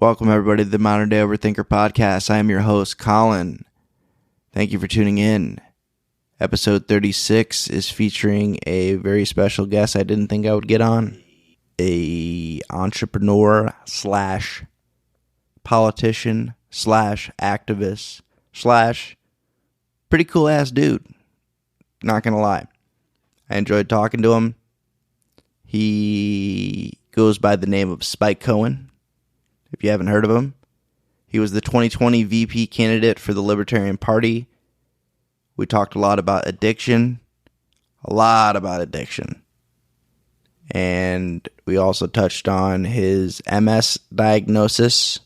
Welcome, everybody, to the Modern Day Overthinker podcast. I am your host, Colin. Thank you for tuning in. Episode 36 is featuring a very special guest I didn't think I would get on. A entrepreneur slash politician slash activist slash pretty cool ass dude. Not gonna lie. I enjoyed talking to him. He goes by the name of Spike Cohen. If you haven't heard of him, he was the 2020 VP candidate for the Libertarian Party. We talked a lot about addiction. And we also touched on his MS diagnosis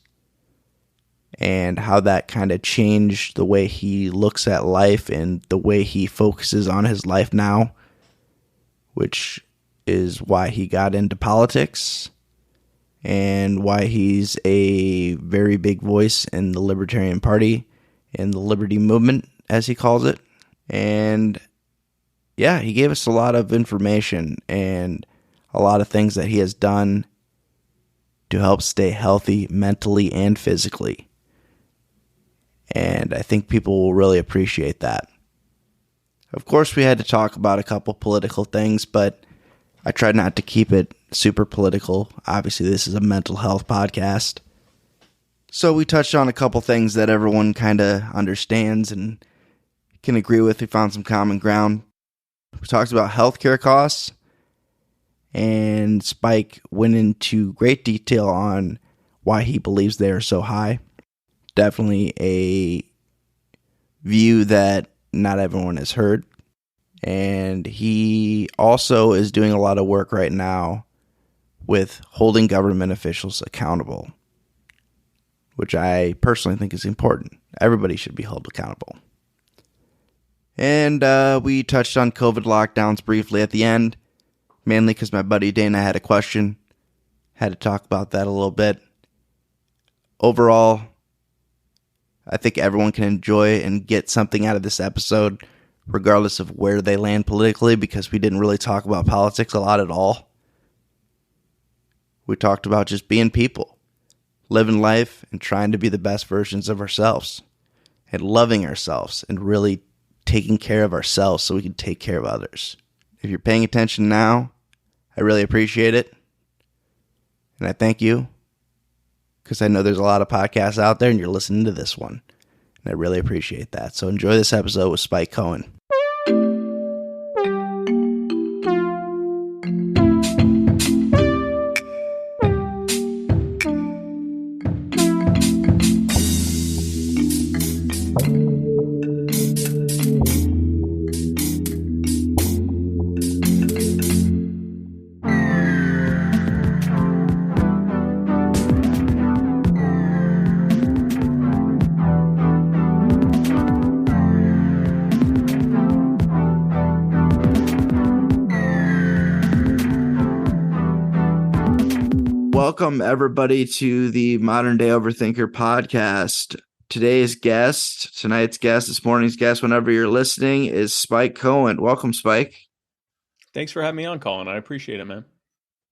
and how that kind of changed the way he looks at life and the way he focuses on his life now, which is why he got into politics and why he's a very big voice in the Libertarian Party and the Liberty Movement, as he calls it. And yeah, he gave us a lot of information and a lot of things that he has done to help stay healthy mentally and physically. And I think people will really appreciate that. Of course, we had to talk about a couple political things, but I tried not to keep it super political. Obviously, this is a mental health podcast. So we touched on a couple things that everyone kind of understands and can agree with. We found some common ground. We talked about healthcare costs. And Spike went into great detail on why he believes they are so high. Definitely a view that not everyone has heard. And he also is doing a lot of work right now with holding government officials accountable, which I personally think is important. Everybody should be held accountable. And we touched on COVID lockdowns briefly at the end. Mainly because my buddy Dana had a question. Had to talk about that a little bit. Overall, I think everyone can enjoy and get something out of this episode, regardless of where they land politically, because we didn't really talk about politics a lot at all. We talked about just being people, living life, and trying to be the best versions of ourselves, and loving ourselves, and really taking care of ourselves so we can take care of others. If you're paying attention now, I really appreciate it. And I thank you because I know there's a lot of podcasts out there and you're listening to this one. And I really appreciate that. So enjoy this episode with Spike Cohen. Welcome, everybody, to the Modern Day Overthinker podcast. Tonight's guest, this morning's guest, whenever you're listening, is Spike Cohen. Welcome, Spike. Thanks for having me on, Colin. I appreciate it, man.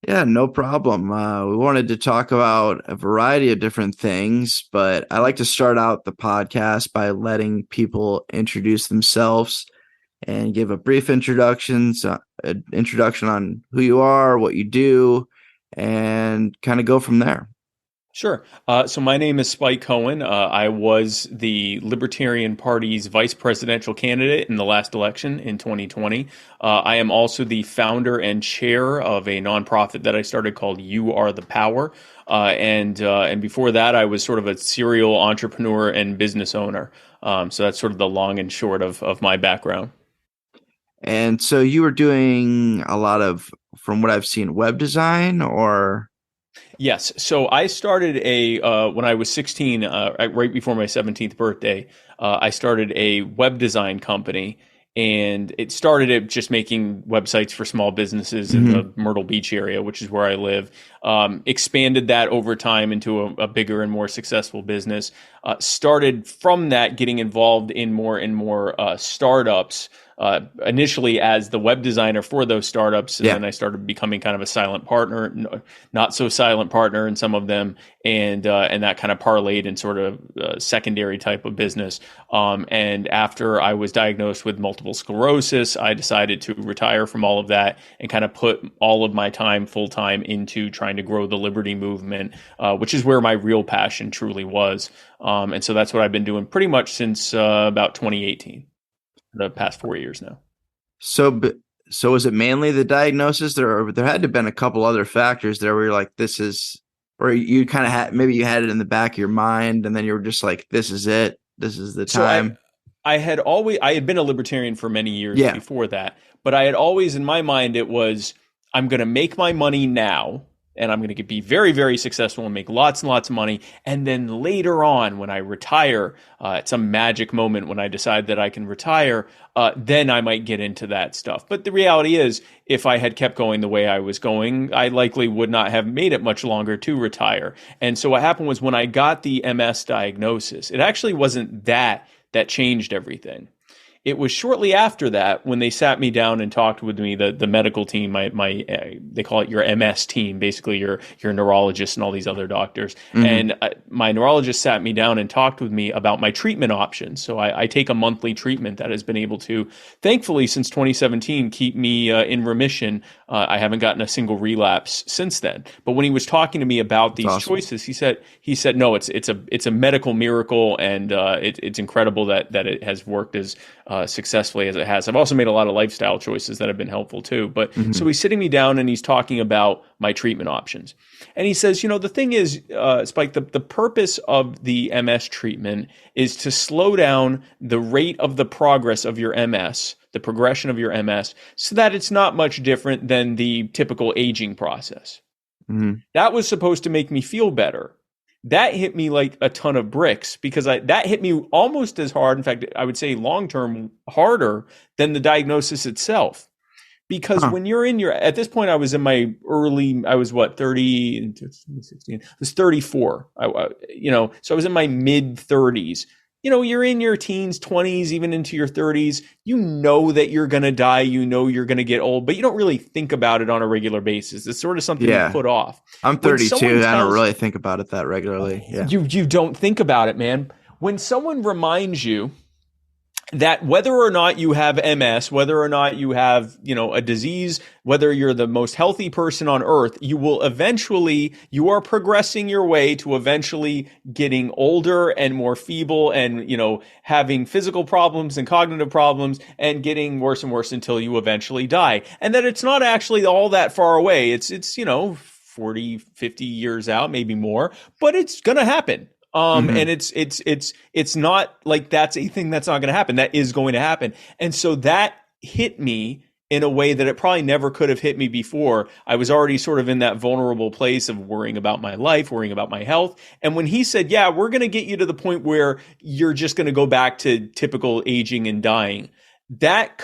Yeah, no problem. We wanted to talk about a variety of different things, but I like to start out the podcast by letting people introduce themselves and give a brief introduction on who you are, what you do, and kind of go from there. Sure. So my name is Spike Cohen. I was the Libertarian Party's vice presidential candidate in the last election in 2020. I am also the founder and chair of a nonprofit that I started called You Are the Power. And before that, I was sort of a serial entrepreneur and business owner. So that's sort of the long and short of my background. And so you were doing a lot of, from what I've seen, web design, or? Yes. So I started when I was 16, right before my 17th birthday, I started a web design company, and it started at just making websites for small businesses in the Myrtle Beach area, which is where I live. Expanded that over time into a bigger and more successful business. Started from that getting involved in more and more startups. initially as the web designer for those startups, and Yeah. then I started becoming kind of a silent partner, not so silent partner in some of them, and that kind of parlayed in sort of secondary type of business. And after I was diagnosed with multiple sclerosis, I decided to retire from all of that and kind of put all of my time full time into trying to grow the liberty movement, which is where my real passion truly was. And so that's what I've been doing pretty much since about 2018, the past 4 years now. So was it mainly the diagnosis? There had to have been a couple other factors there where you're like, this is, or you kind of had, maybe you had it in the back of your mind and then you were just like, this is it. This is the time. I had been a libertarian for many years Yeah. before that, but I had always in my mind, it was, I'm going to make my money now and I'm going to be very, very successful and make lots and lots of money. And then later on, when I retire, at some magic moment when I decide that I can retire, then I might get into that stuff. But the reality is, if I had kept going the way I was going, I likely would not have made it much longer to retire. And so what happened was when I got the MS diagnosis, it actually wasn't that changed everything. It was shortly after that when they sat me down and talked with me, the medical team, they call it your MS team, basically your neurologist and all these other doctors. Mm-hmm. And my neurologist sat me down and talked with me about my treatment options. So I take a monthly treatment that has been able to, thankfully, since 2017, keep me in remission. I haven't gotten a single relapse since then. But when he was talking to me about these choices, he said, no, it's a medical miracle, and it's incredible that it has worked as successfully as it has. I've also made a lot of lifestyle choices that have been helpful too. But so he's sitting me down and he's talking about my treatment options. And he says, the thing is, Spike, the purpose of the MS treatment is to slow down the rate of the progress of your MS, the progression of your MS, so that it's not much different than the typical aging process. Mm-hmm. That was supposed to make me feel better. That hit me like a ton of bricks because that hit me almost as hard. In fact, I would say long-term harder than the diagnosis itself. Because when you're at this point, I was in my I was 30 in 2016. I was 34. So I was in my mid 30s. You're in your teens, 20s, even into your 30s. You know that you're going to die. You know you're going to get old, but you don't really think about it on a regular basis. It's sort of something you put off. I'm 32. I don't really think about it that regularly. Yeah. You don't think about it, man. When someone reminds you that whether or not you have MS, whether or not you have, a disease, whether you're the most healthy person on earth, you are progressing your way to eventually getting older and more feeble and, having physical problems and cognitive problems and getting worse and worse until you eventually die. And that it's not actually all that far away. It's 40, 50 years out, maybe more, but it's going to happen. And it's not like that's a thing that's not going to happen. That is going to happen. And so that hit me in a way that it probably never could have hit me before. I was already sort of in that vulnerable place of worrying about my life, worrying about my health. And when he said, yeah, we're going to get you to the point where you're just going to go back to typical aging and dying, that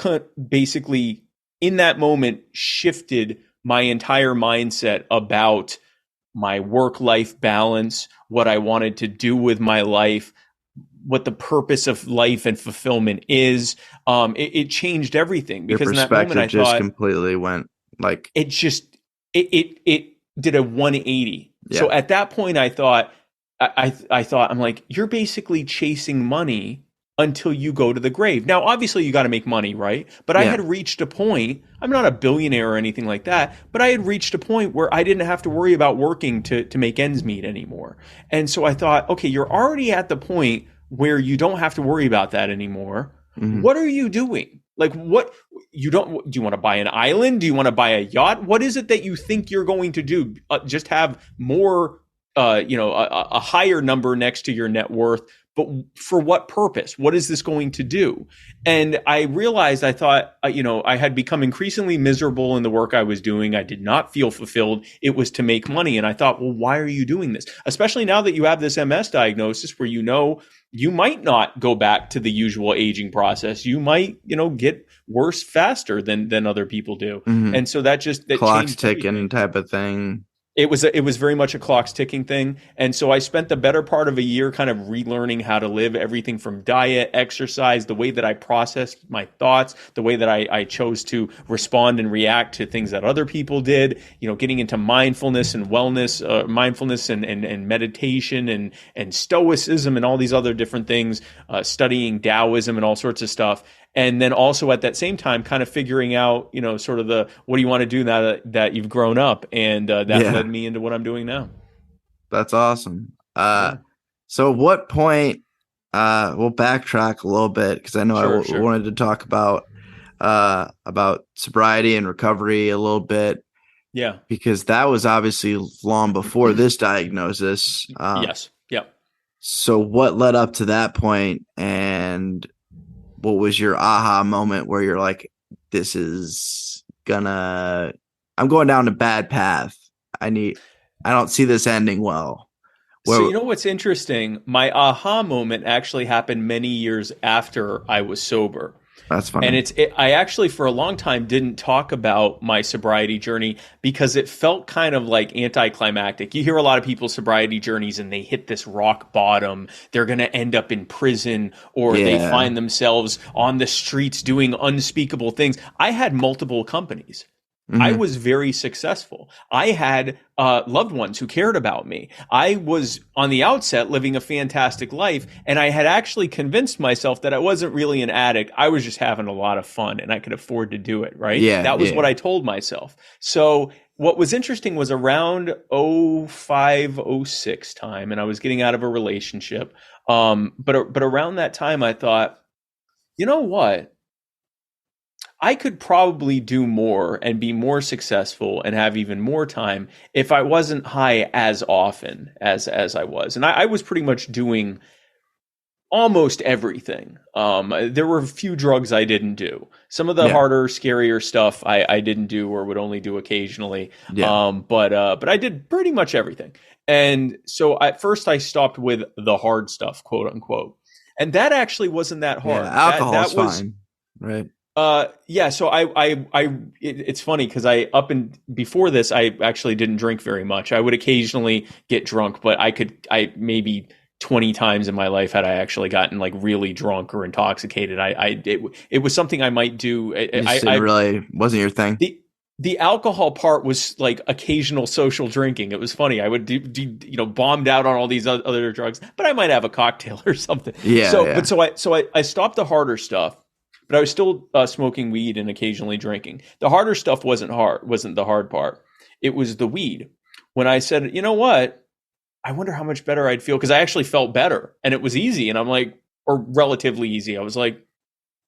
basically in that moment shifted my entire mindset about my work-life balance, what I wanted to do with my life, what the purpose of life and fulfillment is. It changed everything because in that moment I thought completely went like it did a 180. Yeah. So at that point I thought I'm like, you're basically chasing money until you go to the grave. Now, obviously you got to make money, right? But I had reached a point, I'm not a billionaire or anything like that, but I had reached a point where I didn't have to worry about working to make ends meet anymore. And so I thought, okay, you're already at the point where you don't have to worry about that anymore. Mm-hmm. What are you doing? Like do you want to buy an island? Do you want to buy a yacht? What is it that you think you're going to do? Just have more, a higher number next to your net worth. But for what purpose? What is this going to do? And I realized, I thought, I had become increasingly miserable in the work I was doing. I did not feel fulfilled. It was to make money. And I thought, well, why are you doing this? Especially now that you have this MS diagnosis where you might not go back to the usual aging process. You might, get worse faster than other people do. Mm-hmm. And so that clock's ticking type of thing. It was very much a clock's ticking thing. And so I spent the better part of a year kind of relearning how to live, everything from diet, exercise, the way that I processed my thoughts, the way that I chose to respond and react to things that other people did, getting into mindfulness and wellness, mindfulness and meditation and stoicism and all these other different things, studying Taoism and all sorts of stuff. And then also at that same time, kind of figuring out, sort of what do you want to do now that you've grown up? And that led me into what I'm doing now. That's awesome. So at what point, we'll backtrack a little bit because I know I wanted to talk about sobriety and recovery a little bit. Yeah. Because that was obviously long before this diagnosis. Yes. Yeah. So what led up to that point, and what was your aha moment where you're like, I'm going down a bad path. I don't see this ending well. So what's interesting? My aha moment actually happened many years after I was sober. That's funny. And I actually, for a long time, didn't talk about my sobriety journey because it felt kind of like anticlimactic. You hear a lot of people's sobriety journeys and they hit this rock bottom. They're going to end up in prison, or they find themselves on the streets doing unspeakable things. I had multiple companies. Mm-hmm. I was very successful. I had loved ones who cared about me. I was on the outset living a fantastic life, and I had actually convinced myself that I wasn't really an addict. I was just having a lot of fun, and I could afford to do it, right? Yeah, that was what I told myself. So what was interesting was around 05, 06 time, and I was getting out of a relationship. But around that time, I thought, you know what? I could probably do more and be more successful and have even more time if I wasn't high as often as I was. And I was pretty much doing almost everything. There were a few drugs I didn't do. Some of the harder, scarier stuff I didn't do or would only do occasionally. Yeah. But I did pretty much everything. And so at first I stopped with the hard stuff, quote unquote. And that actually wasn't that hard. Yeah, alcohol's fine, right? So it's funny because before this, I actually didn't drink very much. I would occasionally get drunk, but I maybe 20 times in my life had I actually gotten like really drunk or intoxicated. It was something I might do. Really wasn't your thing. The alcohol part was like occasional social drinking. It was funny. I would do bombed out on all these other drugs, but I might have a cocktail or something. But I stopped the harder stuff. But I was still smoking weed and occasionally drinking. The harder stuff wasn't the hard part. It was the weed. When I said, you know what? I wonder how much better I'd feel, because I actually felt better and it was easy. And I'm like, or relatively easy. I was like,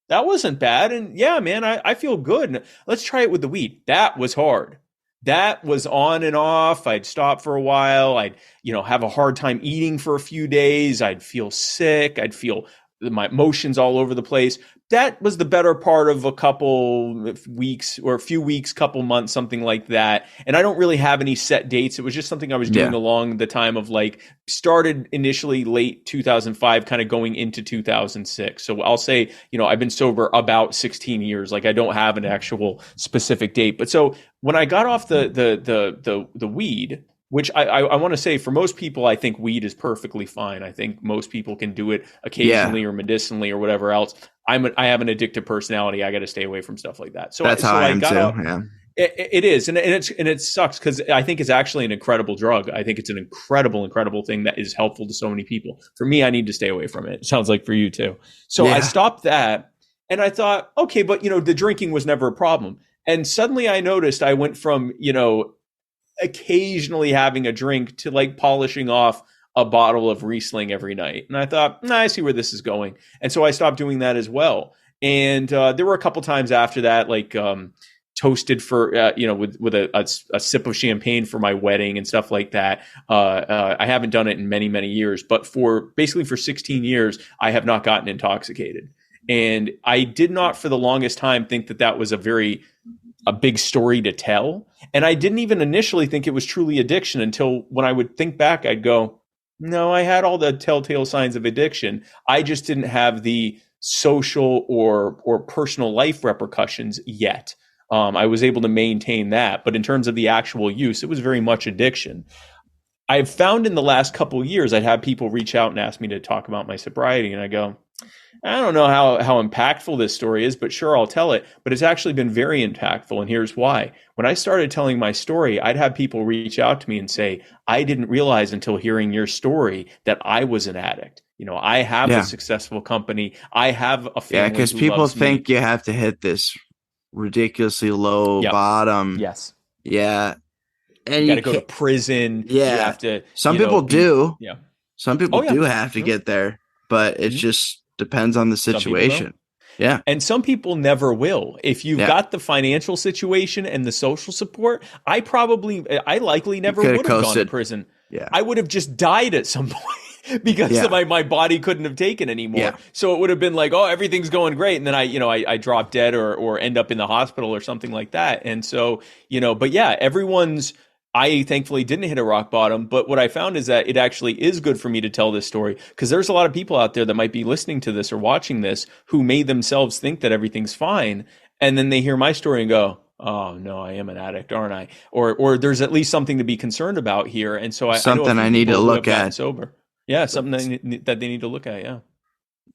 that wasn't bad. And yeah, man, I feel good. Let's try it with the weed. That was hard. That was on and off. I'd stop for a while. I'd, have a hard time eating for a few days. I'd feel sick. I'd feel my emotions all over the place. That was the better part of a couple weeks or a few weeks, couple months, something like that. And I don't really have any set dates. It was just something I was doing along the time of started initially late 2005, kind of going into 2006. So I'll say, I've been sober about 16 years. I don't have an actual specific date. But so when I got off the weed, which I want to say for most people, I think weed is perfectly fine. I think most people can do it occasionally or medicinally or whatever else. I have an addictive personality. I got to stay away from stuff like that. So that's how I am too. Yeah. It is, and it sucks because I think it's actually an incredible drug. I think it's an incredible thing that is helpful to so many people. For me, I need to stay away from it. It sounds like for you too. So I stopped that, and I thought, okay, but the drinking was never a problem. And suddenly I noticed I went from occasionally having a drink to polishing off a bottle of Riesling every night. And I thought, I see where this is going. And so I stopped doing that as well. And there were a couple times after that, toasted for, with a sip of champagne for my wedding and stuff like that. I haven't done it in many, many years, but for 16 years, I have not gotten intoxicated. And I did not for the longest time think that was a big story to tell. And I didn't even initially think it was truly addiction until when I would think back, I'd go, no, I had all the telltale signs of addiction. I just didn't have the social or personal life repercussions yet. I was able to maintain that. But in terms of the actual use, it was very much addiction. I've found in the last couple of years, I'd have people reach out and ask me to talk about my sobriety. And I go, I don't know how impactful this story is, but sure, I'll tell it. But it's actually been very impactful. And here's why. When I started telling my story, I'd have people reach out to me and say, I didn't realize until hearing your story that I was an addict. I have a successful company. I have a family. Yeah, because people think you have to hit this ridiculously low bottom. Yes. Yeah. And you got to go to prison. Yeah. You have to. Some people do. Yeah. Some people do have to get there, but it just depends on the situation. Yeah. And some people never will. If you've got the financial situation and the social support, I likely never would have gone to prison. Yeah. I would have just died at some point because my body couldn't have taken anymore. Yeah. So it would have been like, oh, everything's going great. And then I drop dead or end up in the hospital or something like that. And so, but yeah, I thankfully didn't hit a rock bottom, but what I found is that it actually is good for me to tell this story because there's a lot of people out there that might be listening to this or watching this who may themselves think that everything's fine. And then they hear my story and go, oh no, I am an addict, aren't I? Or there's at least something to be concerned about here. And so I need to look at. Sober. Yeah. Something that they need to look at. Yeah.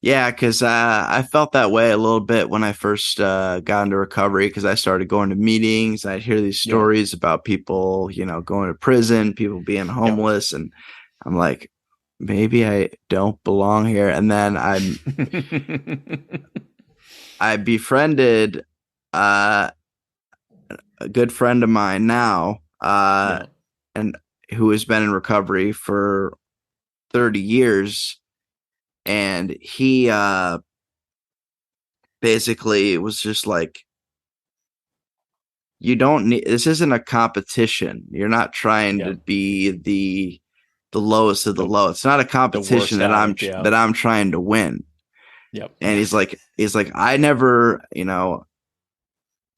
Yeah, because I felt that way a little bit when I first got into recovery because I started going to meetings. I'd hear these stories about people, going to prison, people being homeless. And I'm like, maybe I don't belong here. And then I befriended a good friend of mine now and who has been in recovery for 30 years. And he basically was just like, this isn't a competition. You're not trying to be the lowest of the low. It's not a competition that I'm trying to win. Yep. And he's like, I never,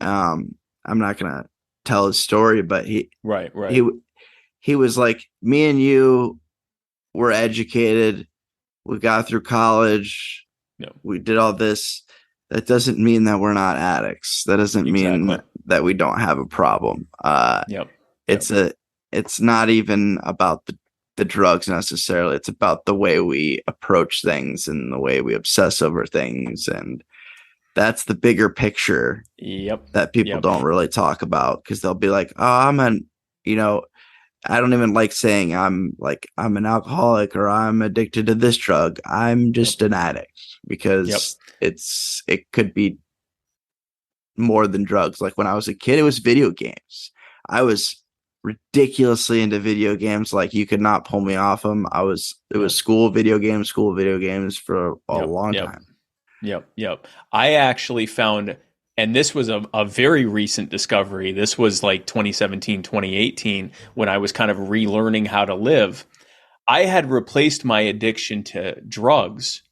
I'm not gonna tell his story, but he was like, me and you were educated. We got through college. We did all this. That doesn't mean that we're not addicts. That doesn't mean that we don't have a problem. It's not even about the drugs necessarily. It's about the way we approach things and the way we obsess over things. And that's the bigger picture that people don't really talk about because they'll be like, oh, I don't even like saying I'm an alcoholic or I'm addicted to this drug. I'm just an addict because it could be more than drugs. Like when I was a kid, it was video games. I was ridiculously into video games. Like you could not pull me off them. It was school video games for a long time. Yep. I actually found, and this was a very recent discovery. This was like 2017, 2018, when I was kind of relearning how to live. I had replaced my addiction to drugs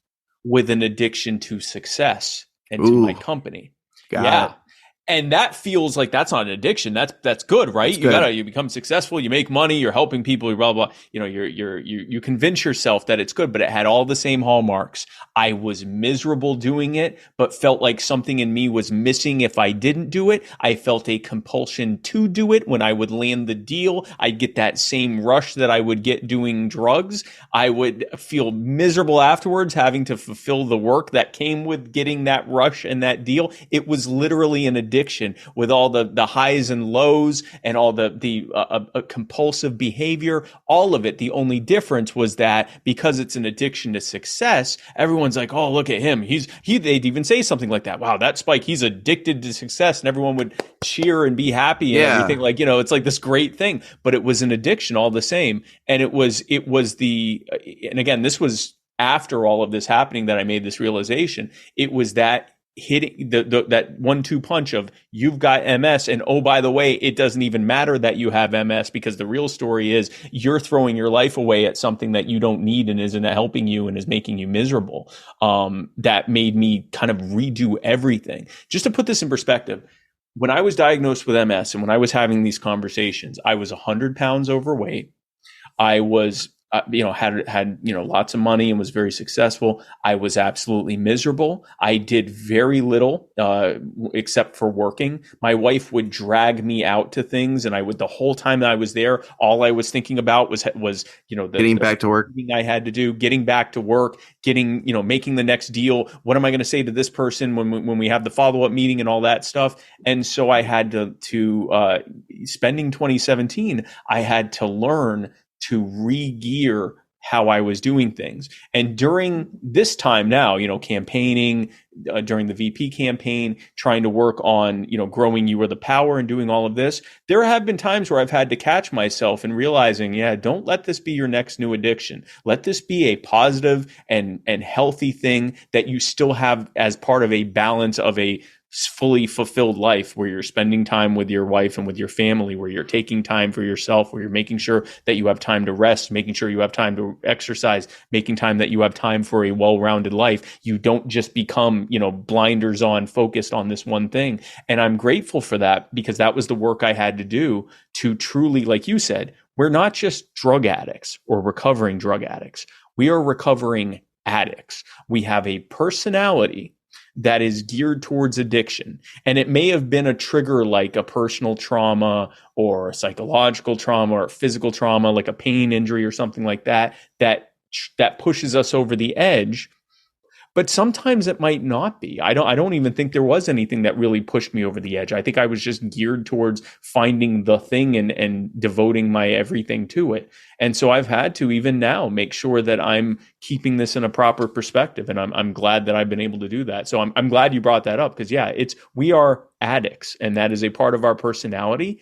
with an addiction to success and to my company. Got it. And that feels like that's not an addiction. That's good, right? You become successful, you make money, you're helping people, you blah, blah, blah. You convince yourself that it's good, but it had all the same hallmarks. I was miserable doing it, but felt like something in me was missing if I didn't do it. I felt a compulsion to do it. When I would land the deal, I'd get that same rush that I would get doing drugs. I would feel miserable afterwards having to fulfill the work that came with getting that rush and that deal. It was literally an addiction with all the highs and lows and all the compulsive behavior, all of it. The only difference was that because it's an addiction to success, everyone's like, oh, look at him. They'd even say something like that. Wow, that Spike, he's addicted to success, and everyone would cheer and be happy and everything. Like, it's like this great thing, but it was an addiction all the same. And and again, this was after all of this happening that I made this realization. It was that hitting that 1-2 punch of you've got MS, and oh, by the way, it doesn't even matter that you have MS, because the real story is you're throwing your life away at something that you don't need and isn't helping you and is making you miserable. That made me kind of redo everything. Just to put this in perspective, when I was diagnosed with MS and when I was having these conversations, I was 100 pounds overweight. I was had lots of money and was very successful. I was absolutely miserable. I did very little except for working. My wife would drag me out to things, and the whole time that I was there, all I was thinking about was Getting back to work. thing I had to do, getting back to work, making the next deal. What am I going to say to this person when we have the follow up meeting and all that stuff? And so I had to spending 2017, I had to learn to re-gear how I was doing things. And during this time now, campaigning, during the VP campaign, trying to work on, growing You Are the Power and doing all of this, there have been times where I've had to catch myself and realizing, don't let this be your next new addiction. Let this be a positive and healthy thing that you still have as part of a balance of a fully fulfilled life, where you're spending time with your wife and with your family, where you're taking time for yourself, where you're making sure that you have time to rest, making sure you have time to exercise, making time that you have time for a well-rounded life. You don't just become, blinders on, focused on this one thing. And I'm grateful for that, because that was the work I had to do to truly, like you said, we're not just drug addicts or recovering drug addicts. We are recovering addicts. We have a personality that is geared towards addiction. And it may have been a trigger like a personal trauma or a psychological trauma or physical trauma, like a pain injury or something like that, that pushes us over the edge. But sometimes it might not be. I don't even think there was anything that really pushed me over the edge. I think I was just geared towards finding the thing and devoting my everything to it. And so I've had to, even now, make sure that I'm keeping this in a proper perspective. And I'm glad that I've been able to do that. So I'm glad you brought that up, because we are addicts, and that is a part of our personality.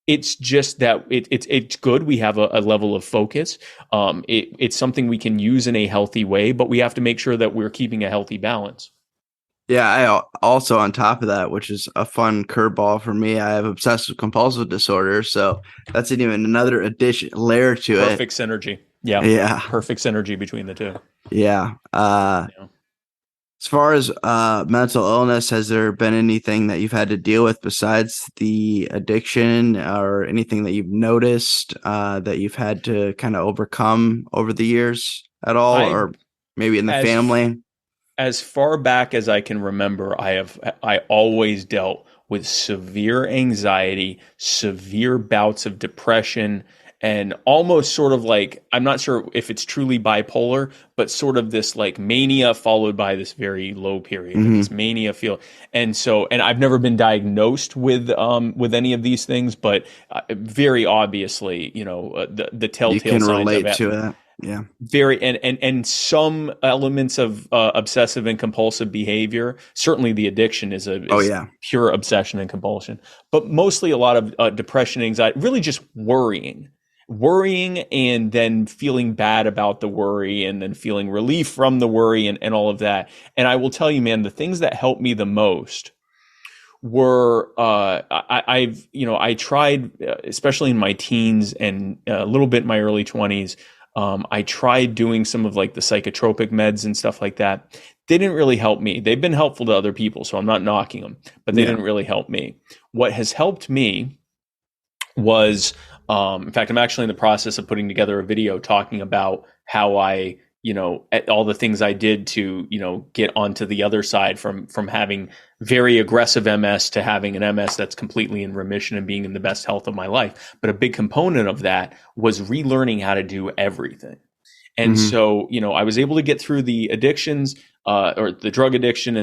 It's just that it's good. We have a level of focus. It's something we can use in a healthy way, but we have to make sure that we're keeping a healthy balance. Yeah, I also, on top of that, which is a fun curveball for me, I have obsessive compulsive disorder. So that's even another layer to it. Perfect synergy. Yeah. Yeah. Perfect synergy between the two. Yeah. As far as mental illness, has there been anything that you've had to deal with besides the addiction, or anything that you've noticed that you've had to kind of overcome over the years at all, or maybe in the family? As far back as I can remember, I always dealt with severe anxiety, severe bouts of depression, and almost sort of like, I'm not sure if it's truly bipolar, but sort of this like mania followed by this very low period, this mania feel. And I've never been diagnosed with any of these things, but very obviously, the telltale signs. You can relate to it. Yeah. Very, and some elements of obsessive and compulsive behavior. Certainly the addiction is pure obsession and compulsion, but mostly a lot of depression, anxiety, really just worrying and then feeling bad about the worry, and then feeling relief from the worry, and all of that. And I will tell you, man, the things that helped me the most were I tried, especially in my teens and a little bit in my early 20s. I tried doing some of like the psychotropic meds and stuff like that. They didn't really help me. They've been helpful to other people, so I'm not knocking them, but they didn't really help me. What has helped me was, in fact, I'm actually in the process of putting together a video talking about how I, all the things I did to, get onto the other side from having very aggressive MS to having an MS that's completely in remission and being in the best health of my life. But a big component of that was relearning how to do everything. And so, I was able to get through the addictions, or the drug addiction.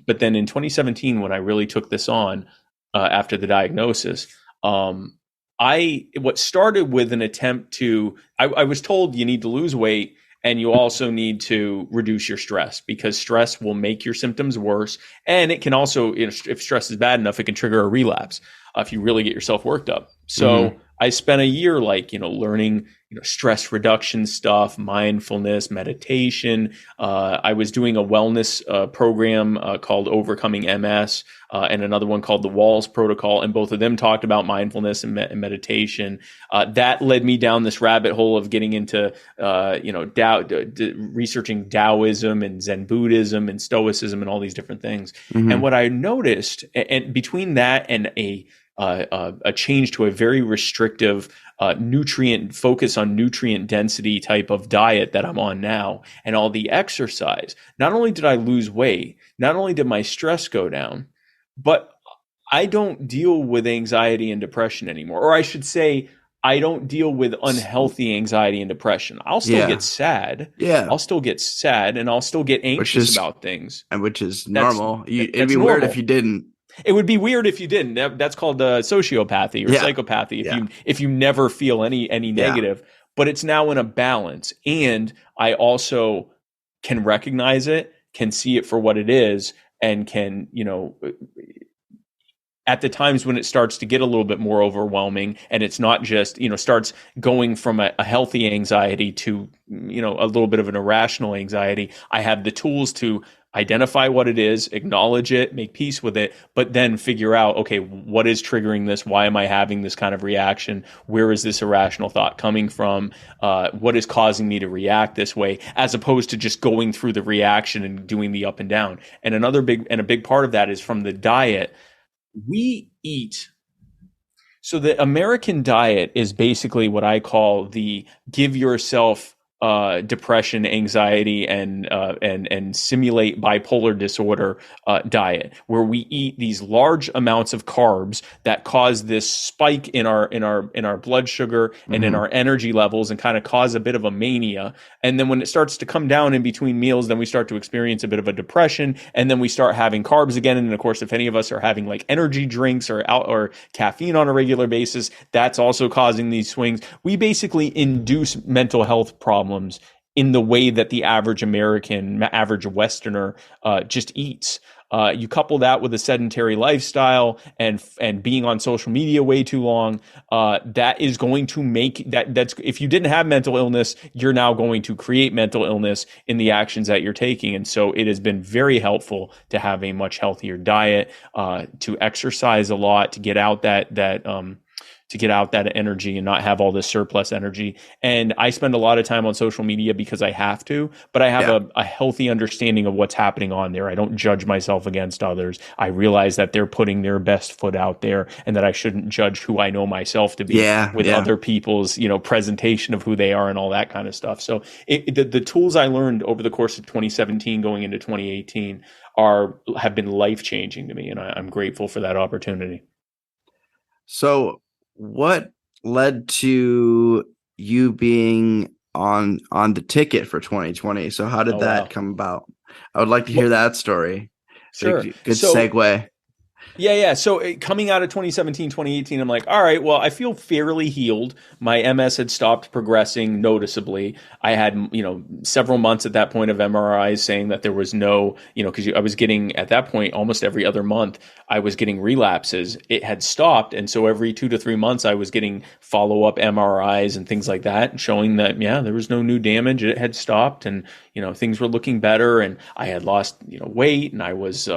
But then in 2017, when I really took this on, after the diagnosis, what started with an attempt to, I was told you need to lose weight, and you also need to reduce your stress, because stress will make your symptoms worse. And it can also, if stress is bad enough, it can trigger a relapse if you really get yourself worked up. So I spent a year learning, stress reduction stuff, mindfulness, meditation. I was doing a wellness program called Overcoming MS, and another one called the Walls Protocol. And both of them talked about mindfulness and meditation. That led me down this rabbit hole of getting into, researching Taoism and Zen Buddhism and Stoicism and all these different things. And what I noticed, and between that and a a change to a very restrictive nutrient focus on nutrient density type of diet that I'm on now, and all the exercise, not only did I lose weight, not only did my stress go down, but I don't deal with anxiety and depression anymore. Or I should say, I don't deal with unhealthy anxiety and depression. I'll still get Yeah. sad. Yeah. I'll still get sad and I'll still get Which anxious is about things. which is That's normal. It'd that's be weird if normal. you didn't. It would be weird if you didn't. That's called sociopathy or Yeah. psychopathy. Yeah. If you never feel any Yeah. negative, but it's now in a balance, and I also can recognize it, can see it for what it is, and can at the times when it starts to get a little bit more overwhelming, and it's not just starts going from a healthy anxiety to a little bit of an irrational anxiety, I have the tools to identify what it is, acknowledge it, make peace with it, but then figure out, okay, what is triggering this? Why am I having this kind of reaction? Where is this irrational thought coming from? What is causing me to react this way, as opposed to just going through the reaction and doing the up and down. And a big part of that is from the diet. We eat. So the American diet is basically what I call the give yourself depression, anxiety, and simulate bipolar disorder diet, where we eat these large amounts of carbs that cause this spike in our blood sugar and in our energy levels, and kind of cause a bit of a mania. And then when it starts to come down in between meals, then we start to experience a bit of a depression, and then we start having carbs again. And of course, if any of us are having like energy drinks or caffeine on a regular basis, that's also causing these swings. We basically induce mental health problems in the way that the average American, average Westerner just eats. You couple that with a sedentary lifestyle and being on social media way too long, that is going to make that's if you didn't have mental illness, you're now going to create mental illness in the actions that you're taking. And so it has been very helpful to have a much healthier diet, to exercise a lot, to get out that energy and not have all this surplus energy. And I spend a lot of time on social media because I have to, but I have a healthy understanding of what's happening on there. I don't judge myself against others. I realize that they're putting their best foot out there, and that I shouldn't judge who I know myself to be with other people's, presentation of who they are and all that kind of stuff. So the tools I learned over the course of 2017 going into 2018 have been life-changing to me, and I'm grateful for that opportunity. So what led to you being on the ticket for 2020? So how did that come about? I would like to hear that story. Sure. Good segue. Yeah. So coming out of 2017, 2018, I'm like, all right, well, I feel fairly healed. My MS had stopped progressing noticeably. I had, several months at that point of MRIs saying that there was no, because I was getting, at that point, almost every other month, I was getting relapses. It had stopped. And so every 2 to 3 months, I was getting follow-up MRIs and things like that, showing that, there was no new damage. It had stopped, and, things were looking better, and I had lost, weight, and I was,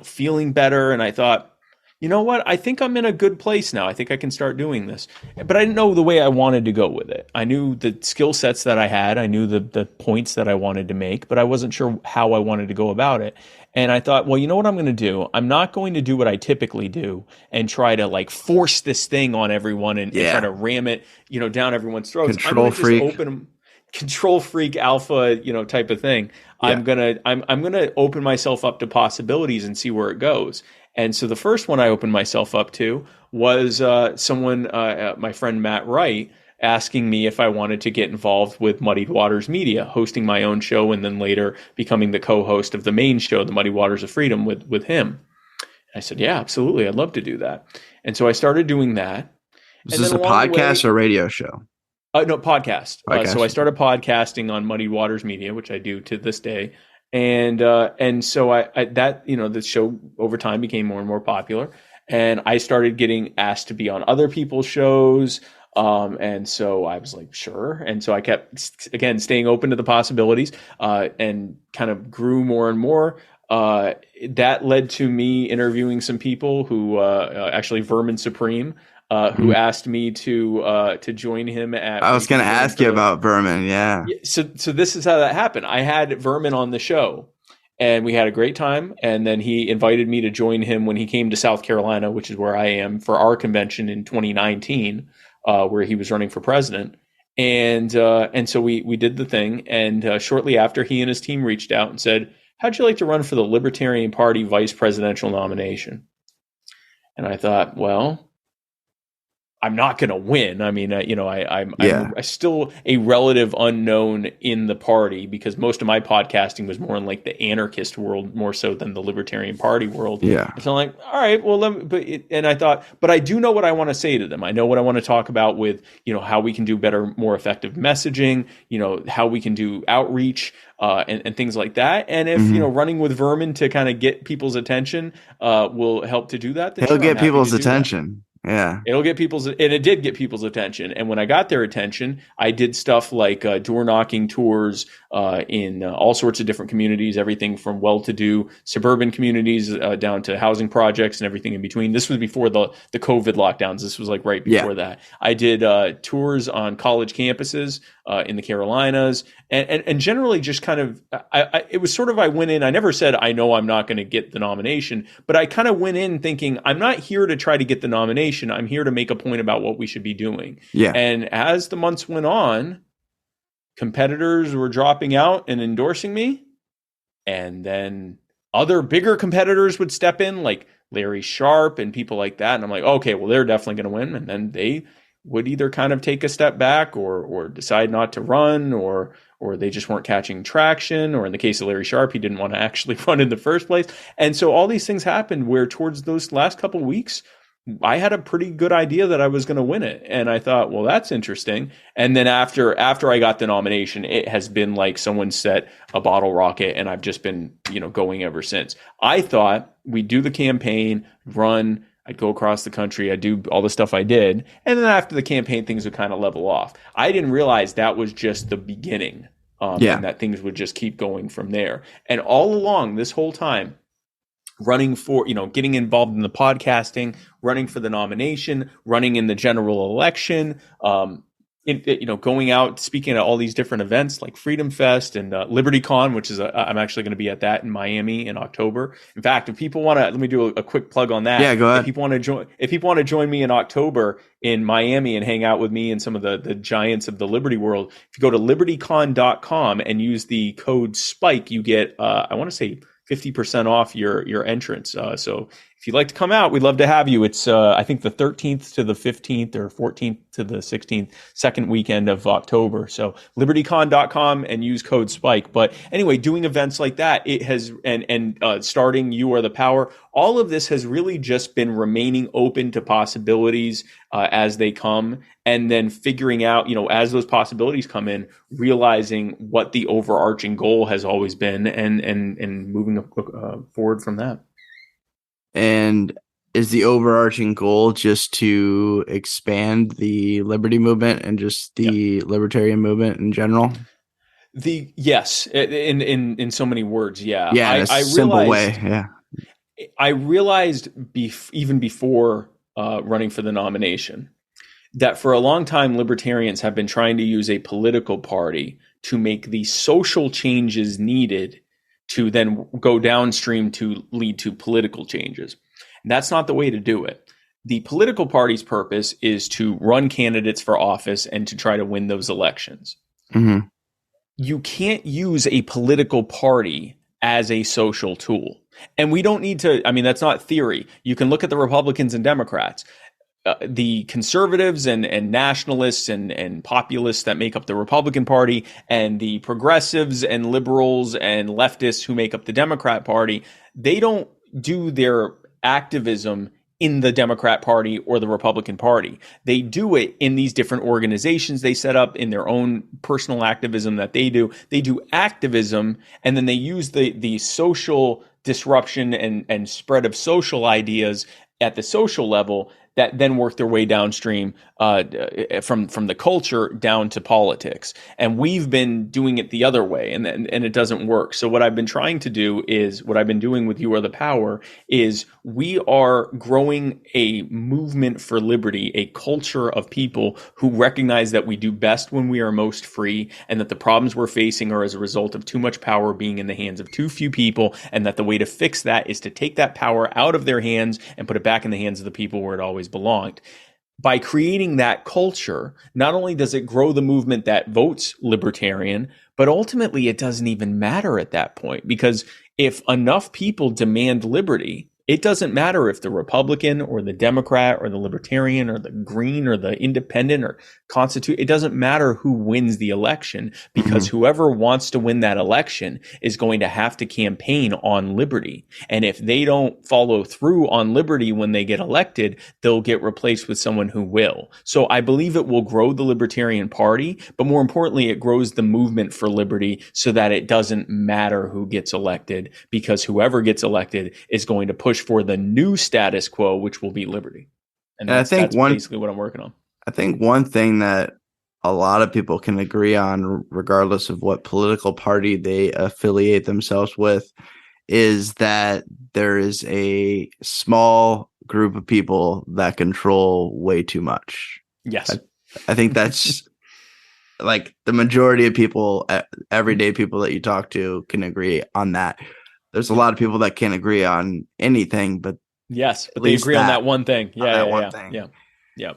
feeling better. And I thought, you know what? I think I'm in a good place now. I think I can start doing this. But I didn't know the way I wanted to go with it. I knew the skill sets that I had. I knew the points that I wanted to make, but I wasn't sure how I wanted to go about it. And I thought, well, you know what I'm going to do? I'm not going to do what I typically do and try to like force this thing on everyone and try to ram it, down everyone's throats. Control freak. Control freak alpha, type of thing. Yeah. I'm gonna open myself up to possibilities and see where it goes. And so the first one I opened myself up to was my friend Matt Wright, asking me if I wanted to get involved with Muddied Waters Media, hosting my own show, and then later becoming the co-host of the main show, the Muddy Waters of Freedom, with him. I said, yeah, absolutely, I'd love to do that. And so I started doing that. Was this a podcast or radio show? No, podcast. So I started podcasting on Muddy Waters Media, which I do to this day. And so the show over time became more and more popular, and I started getting asked to be on other people's shows. And so I was like, sure. And so I kept, again, staying open to the possibilities, and kind of grew more and more. That led to me interviewing some people who, actually Vermin Supreme, who asked me to join him at. I was going to ask you about Vermin. Yeah. So this is how that happened. I had Vermin on the show, and we had a great time. And then he invited me to join him when he came to South Carolina, which is where I am, for our convention in 2019, where he was running for president. And so we did the thing. And shortly after, he and his team reached out and said, "How'd you like to run for the Libertarian Party vice presidential nomination?" And I thought, well, I'm not going to win. I mean, I'm still a relative unknown in the party, because most of my podcasting was more in like the anarchist world, more so than the Libertarian Party world. Yeah. And so I'm like, all right, well, and I thought, but I do know what I want to say to them. I know what I want to talk about with, how we can do better, more effective messaging, how we can do outreach, and things like that. And if, running with Vermin to kind of get people's attention, will help to do that, then he'll sure, get people's attention. Yeah. It'll get and it did get people's attention. And when I got their attention, I did stuff like door knocking tours in all sorts of different communities, everything from well-to-do suburban communities down to housing projects and everything in between. This was before the COVID lockdowns. This was like right before that. I did tours on college campuses in the Carolinas, and generally just kind of, it was sort of, I went in, I never said, I know I'm not going to get the nomination, but I kind of went in thinking, I'm not here to try to get the nomination. I'm here to make a point about what we should be doing. Yeah. And as the months went on, competitors were dropping out and endorsing me. And then other bigger competitors would step in, like Larry Sharp and people like that. And I'm like, okay, well, they're definitely going to win. And then they would either kind of take a step back or decide not to run, or they just weren't catching traction. Or in the case of Larry Sharp, he didn't want to actually run in the first place. And so all these things happened where towards those last couple of weeks, I had a pretty good idea that I was going to win it. And I thought, well, that's interesting. And then after I got the nomination, it has been like someone set a bottle rocket, and I've just been, going ever since. I thought we'd do the campaign, run, I'd go across the country, I'd do all the stuff I did. And then after the campaign, things would kind of level off. I didn't realize that was just the beginning, and that things would just keep going from there. And all along this whole time, running for, getting involved in the podcasting, running for the nomination, running in the general election, going out, speaking at all these different events like Freedom Fest and LibertyCon, which is I'm actually going to be at that in Miami in October. In fact, if people want to, let me do a quick plug on that. Yeah, go ahead. If people want to join me in October in Miami and hang out with me and some of the giants of the Liberty world, if you go to libertycon.com and use the code SPIKE, you get, I want to say 50% off your entrance. So if you'd like to come out, we'd love to have you. It's, I think, the 13th to the 15th or 14th to the 16th, second weekend of October. So libertycon.com and use code SPIKE. But anyway, doing events like that, it has, and starting You Are the Power, all of this has really just been remaining open to possibilities as they come, and then figuring out, as those possibilities come in, realizing what the overarching goal has always been, and moving forward from that. And is the overarching goal just to expand the liberty movement and just the libertarian movement in general? Yes, in so many words, yeah. Yeah, in a simple way, yeah. I realized even before running for the nomination that for a long time, libertarians have been trying to use a political party to make the social changes needed to then go downstream to lead to political changes. And that's not the way to do it. The political party's purpose is to run candidates for office and to try to win those elections. Mm-hmm. You can't use a political party as a social tool. And we don't need to, that's not theory. You can look at the Republicans and Democrats. The conservatives and nationalists and populists that make up the Republican Party, and the progressives and liberals and leftists who make up the Democrat Party, they don't do their activism in the Democrat Party or the Republican Party. They do it in these different organizations they set up, in their own personal activism that they do. They do activism, and then they use the social disruption and spread of social ideas at the social level. that then work their way downstream from the culture down to politics. And we've been doing it the other way, and it doesn't work. So what I've been trying to do is what I've been doing with You Are the Power is we are growing a movement for liberty, a culture of people who recognize that we do best when we are most free, and that the problems we're facing are as a result of too much power being in the hands of too few people, and that the way to fix that is to take that power out of their hands and put it back in the hands of the people where it always belonged. By creating that culture, not only does it grow the movement that votes libertarian, but ultimately it doesn't even matter at that point, because if enough people demand liberty, it doesn't matter if the Republican or the Democrat or the Libertarian or the Green or the Independent or Constitute, it doesn't matter who wins the election, because whoever wants to win that election is going to have to campaign on liberty. And if they don't follow through on liberty when they get elected, they'll get replaced with someone who will. So I believe it will grow the Libertarian Party, but more importantly, it grows the movement for liberty so that it doesn't matter who gets elected, because whoever gets elected is going to push for the new status quo, which will be liberty. And that's basically what I'm working on. I think one thing that a lot of people can agree on, regardless of what political party they affiliate themselves with, is that there is a small group of people that control way too much. Yes. I think that's like the majority of people, everyday people that you talk to, can agree on that. There's a lot of people that can't agree on anything, but yes, but they agree on that one thing. Yeah.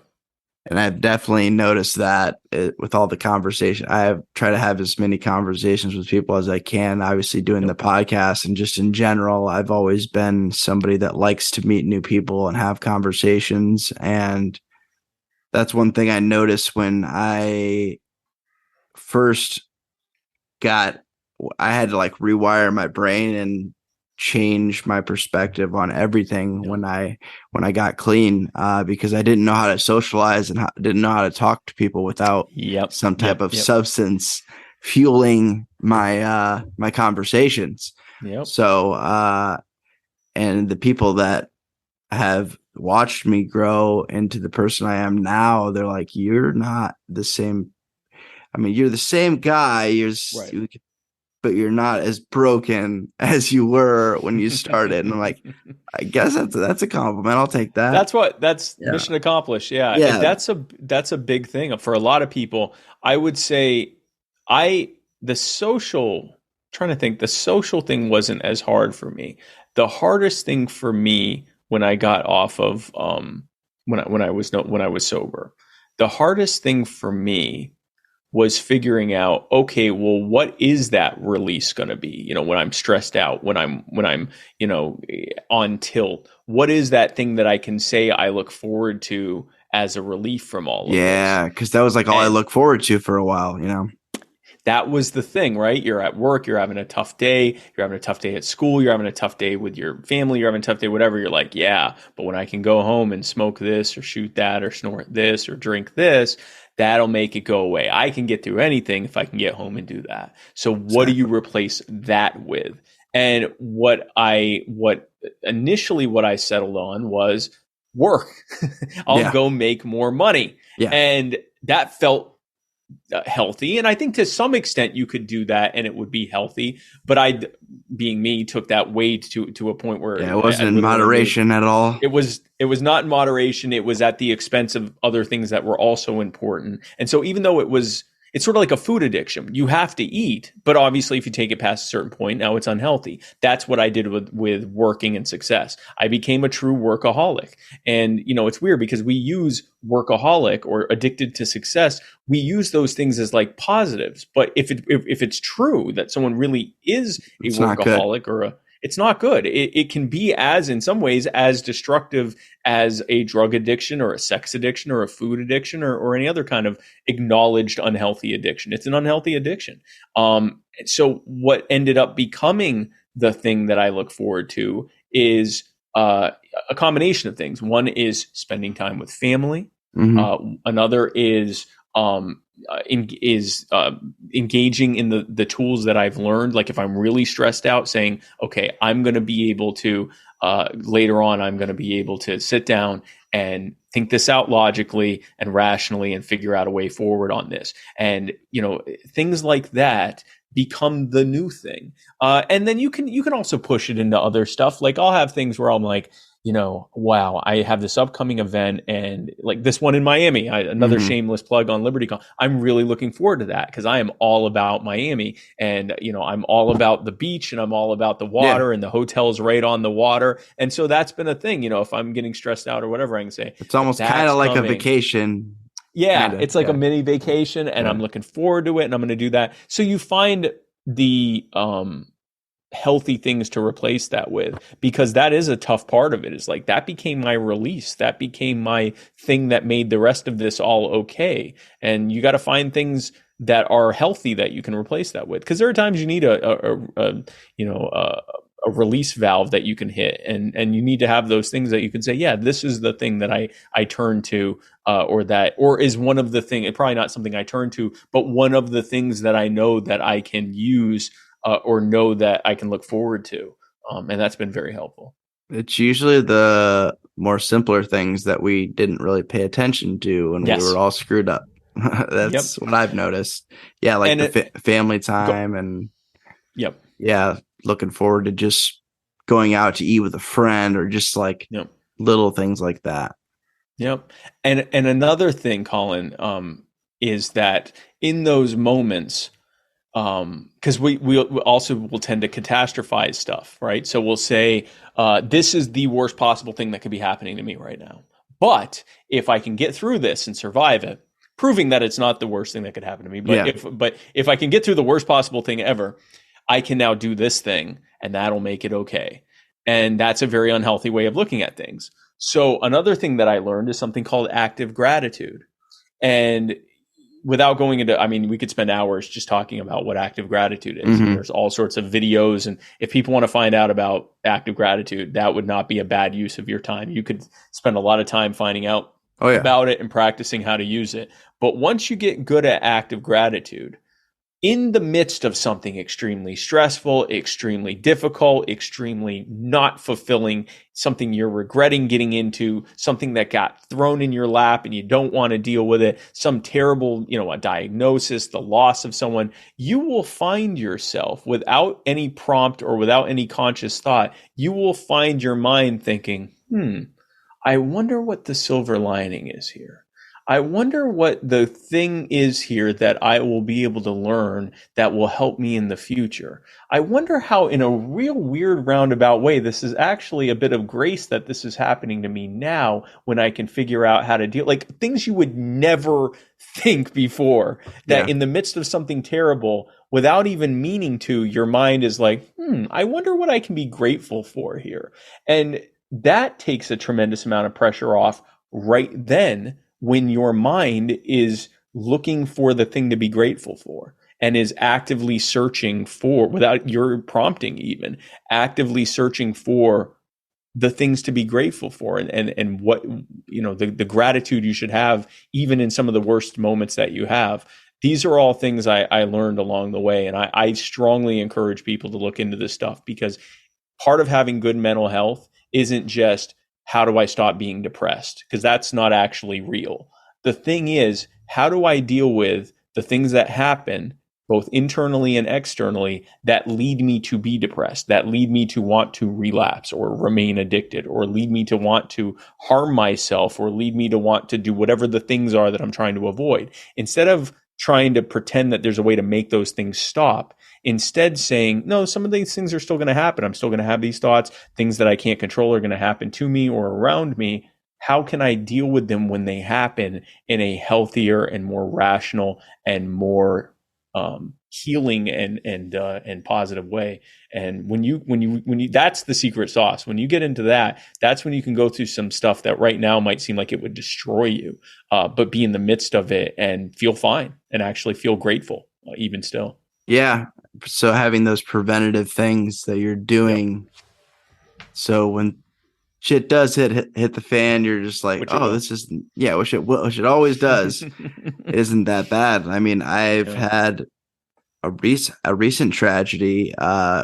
And I've definitely noticed that with all the conversation. I have tried to have as many conversations with people as I can, obviously doing the podcast, and just in general, I've always been somebody that likes to meet new people and have conversations. And that's one thing I noticed when I first I had to like rewire my brain and change my perspective on everything when I got clean, because I didn't know how to socialize and didn't know how to talk to people without some type of substance fueling my my conversations. So and the people that have watched me grow into the person I am now, they're like, you're not the same. I mean, you're the same guy, but you're not as broken as you were when you started. And I'm like, I guess that's a compliment. I'll take that. That's mission accomplished. Yeah. That's a big thing for a lot of people. I would say the social thing wasn't as hard for me. The hardest thing for me when I got off of when I was sober, the hardest thing for me was figuring out, okay, well, what is that release going to be? You know, when I'm stressed out, when I'm, you know, on tilt, what is that thing that I can say I look forward to as a relief from all of this? Yeah, because that was like all I look forward to for a while, you know. That was the thing, right? You're at work, you're having a tough day, you're having a tough day at school, you're having a tough day with your family, you're having a tough day, whatever. You're like, yeah, but when I can go home and smoke this or shoot that or snort this or drink this, that'll make it go away. I can get through anything if I can get home and do that. So what do you replace that with? And what I settled on was work. I'll go make more money. Yeah. And that felt healthy. And I think to some extent you could do that and it would be healthy. But I, being me, took that way to a point where it wasn't in moderation at all. It was not in moderation. It was at the expense of other things that were also important. And so even though it's sort of like a food addiction. You have to eat, but obviously if you take it past a certain point, now it's unhealthy. That's what I did with working and success. I became a true workaholic. And, you know, it's weird because we use workaholic or addicted to success. We use those things as like positives. But if it's true that someone really is a workaholic it's not good. It can be in some ways as destructive as a drug addiction or a sex addiction or a food addiction or any other kind of acknowledged unhealthy addiction. It's an unhealthy addiction. So what ended up becoming the thing that I look forward to is a combination of things. One is spending time with family. Mm-hmm. Another is is engaging in the tools that I've learned. Like if I'm really stressed out, saying, okay, I'm going to be able to later on, I'm going to be able to sit down and think this out logically and rationally and figure out a way forward on this. And, things like that become the new thing. And then you can also push it into other stuff. Like I'll have things where I'm like, wow, I have this upcoming event, and like this one in Miami, another shameless plug on LibertyCon. I'm really looking forward to that because I am all about Miami, and I'm all about the beach, and I'm all about the water, and the hotel's right on the water, and so that's been a thing. If I'm getting stressed out or whatever, I can say it's almost kind of like a vacation. Yeah, it's like a mini vacation, and I'm looking forward to it, and I'm going to do that. So you find the healthy things to replace that with, because that is a tough part of it. Is like that became my release, that became my thing that made the rest of this all okay. And you got to find things that are healthy that you can replace that with, because there are times you need a release valve that you can hit, and you need to have those things that you can say, yeah, this is the thing that I turn to, or is one of the thing, probably not something I turn to, but one of the things that I know that I can use, or know that I can look forward to. And that's been very helpful. It's usually the more simpler things that we didn't really pay attention to when we were all screwed up. That's what I've noticed. Yeah, like the family time and yeah, looking forward to just going out to eat with a friend, or just like little things like that. Yep. And another thing, Colin, is that in those moments, because we also will tend to catastrophize stuff, right? So we'll say, this is the worst possible thing that could be happening to me right now. But if I can get through this and survive it, proving that it's not the worst thing that could happen to me, but if I can get through the worst possible thing ever, I can now do this thing, and that'll make it okay. And that's a very unhealthy way of looking at things. So another thing that I learned is something called active gratitude. And without going into, I mean, we could spend hours just talking about what active gratitude is. And there's all sorts of videos. And if people want to find out about active gratitude, that would not be a bad use of your time. You could spend a lot of time finding out about it and practicing how to use it. But once you get good at active gratitude, in the midst of something extremely stressful, extremely difficult, extremely not fulfilling, something you're regretting getting into, something that got thrown in your lap and you don't want to deal with it, some terrible, a diagnosis, the loss of someone, you will find yourself, without any prompt or without any conscious thought, you will find your mind thinking, I wonder what the silver lining is here. I wonder what the thing is here that I will be able to learn that will help me in the future. I wonder how, in a real weird roundabout way, this is actually a bit of grace that this is happening to me now, when I can figure out how to deal, like things you would never think before, that in the midst of something terrible, without even meaning to, your mind is like, I wonder what I can be grateful for here. And that takes a tremendous amount of pressure off right then, when your mind is looking for the thing to be grateful for and is actively searching for, without your prompting even, actively searching for the things to be grateful for, and what, the gratitude you should have even in some of the worst moments that you have. These are all things I learned along the way. And I strongly encourage people to look into this stuff, because part of having good mental health isn't just, how do I stop being depressed? Because that's not actually real. The thing is, how do I deal with the things that happen, both internally and externally, that lead me to be depressed, that lead me to want to relapse or remain addicted, or lead me to want to harm myself, or lead me to want to do whatever the things are that I'm trying to avoid. Instead of trying to pretend that there's a way to make those things stop, instead saying, no, some of these things are still going to happen. I'm still going to have these thoughts. Things that I can't control are going to happen to me or around me. How can I deal with them when they happen in a healthier and more rational and more healing and positive way? And when you, that's the secret sauce. When you get into that, that's when you can go through some stuff that right now might seem like it would destroy you, but be in the midst of it and feel fine and actually feel grateful, even still. Yeah. So having those preventative things that you're doing, so when shit does hit the fan, you're just like, which it oh, will. this is yeah, which it always does. It isn't that bad. I mean, I've Yeah. had a recent tragedy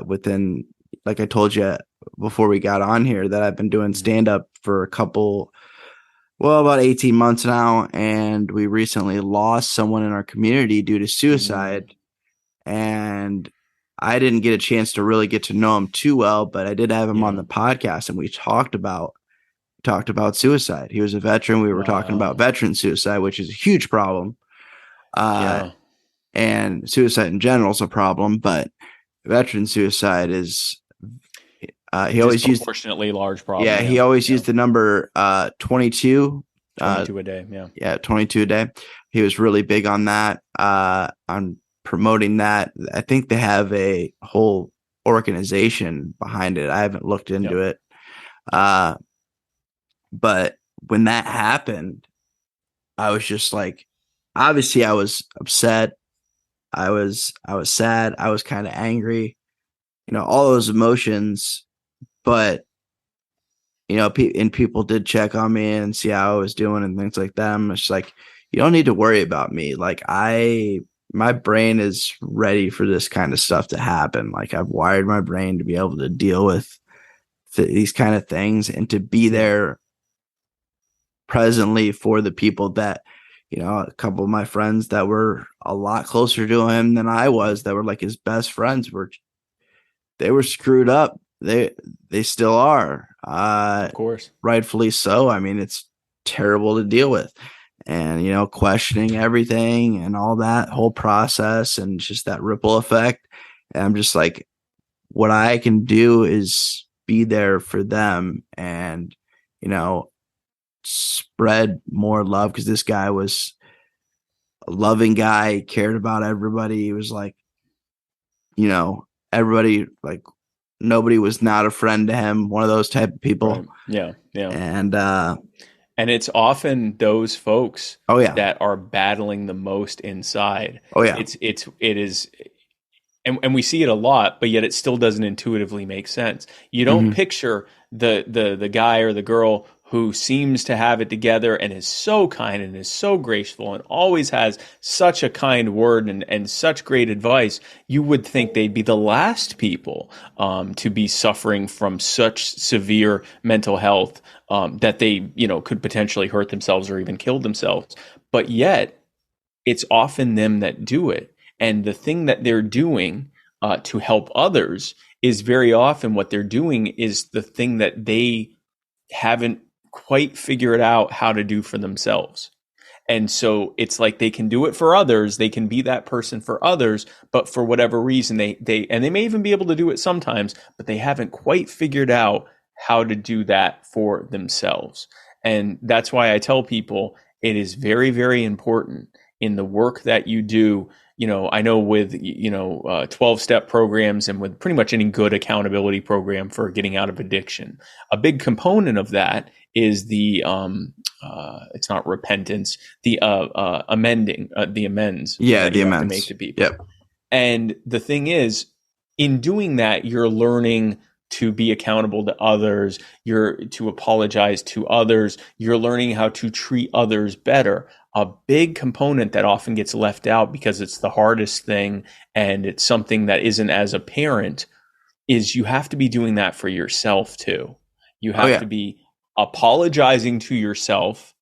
within, like I told you before we got on here, that I've been doing Mhm. stand up for about 18 months now, and we recently lost someone in our community due to Mm. suicide. And I didn't get a chance to really get to know him too well, but I did have him on Yeah. the podcast, and we talked about suicide. He was a veteran. We were talking about Wow. veteran suicide, which is a huge problem. Uh, Yeah. and suicide in general is a problem, but veteran suicide is he always used Disproportionately large yeah, problem. he Yeah. always Yeah. used the number 22. 22 a day. Yeah. Yeah, 22 a day. He was really big on that, on promoting that. I think they have a whole organization behind it. I haven't looked into Yep. it. Uh, but when that happened, I was just like, obviously I was upset. I was sad. I was kind of angry, all those emotions, but and people did check on me and see how I was doing and things like that. I'm just like, you don't need to worry about me. Like my brain is ready for this kind of stuff to happen. Like I've wired my brain to be able to deal with these kind of things and to be Yeah. there presently for the people that, a couple of my friends that were a lot closer to him than I was, that were like his best friends, they were screwed up. They still are. Of course. Rightfully so. I mean, it's terrible to deal with. And, questioning everything and all that whole process and just that ripple effect. And I'm just like, what I can do is be there for them and, you know, spread more love, because this guy was a loving guy. He cared about everybody. He was like, everybody, like, nobody was not a friend to him, one of those type of Right. people. Yeah. Yeah. And And it's often those folks oh yeah, that are battling the most inside. oh yeah, It is, and we see it a lot, but yet it still doesn't intuitively make sense. You don't hmm picture the guy or the girl who seems to have it together and is so kind and is so graceful and always has such a kind word and such great advice. You would think they'd be the last people to be suffering from such severe mental health that they, could potentially hurt themselves or even kill themselves. But yet it's often them that do it. And the thing that they're doing to help others is very often what they're doing is the thing that they haven't quite figured out how to do for themselves. And so it's like they can do it for others, they can be that person for others, but for whatever reason they may even be able to do it sometimes, but they haven't quite figured out how to do that for themselves. And that's why I tell people it is very, very important in the work that you do. I know with 12-step programs and with pretty much any good accountability program for getting out of addiction, a big component of that is the it's not repentance, the amending, the amends yeah, that the you have to make immense. to people. Yep. And the thing is, in doing that, you're learning to be accountable to others. You're to apologize to others. You're learning how to treat others better. A big component that often gets left out because it's the hardest thing and it's something that isn't as apparent is you have to be doing that for yourself too. You Oh have yeah. to be apologizing to yourself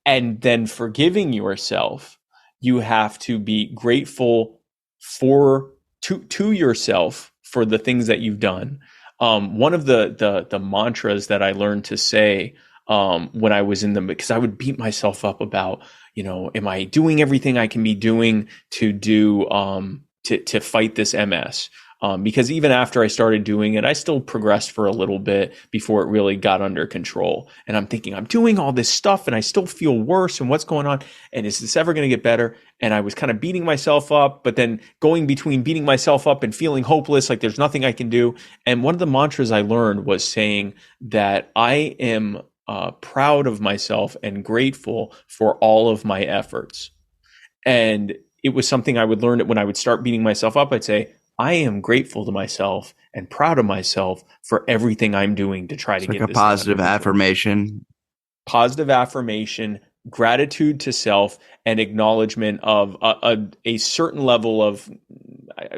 and then forgiving yourself. You have to be grateful for to yourself for the things that you've done. One of the mantras that I learned to say when I was in them, because I would beat myself up about, am I doing everything I can be doing to do to fight this MS? Because even after I started doing it, I still progressed for a little bit before it really got under control. And I'm thinking, I'm doing all this stuff and I still feel worse. And what's going on? And is this ever going to get better? And I was kind of beating myself up, but then going between beating myself up and feeling hopeless, like there's nothing I can do. And one of the mantras I learned was saying that I am proud of myself and grateful for all of my efforts. And it was something I would learn it when I would start beating myself up. I'd say, I am grateful to myself and proud of myself for everything I'm doing to try It's to like get a this thing under positive control. affirmation. Positive affirmation, gratitude to self, and acknowledgement of a certain level of,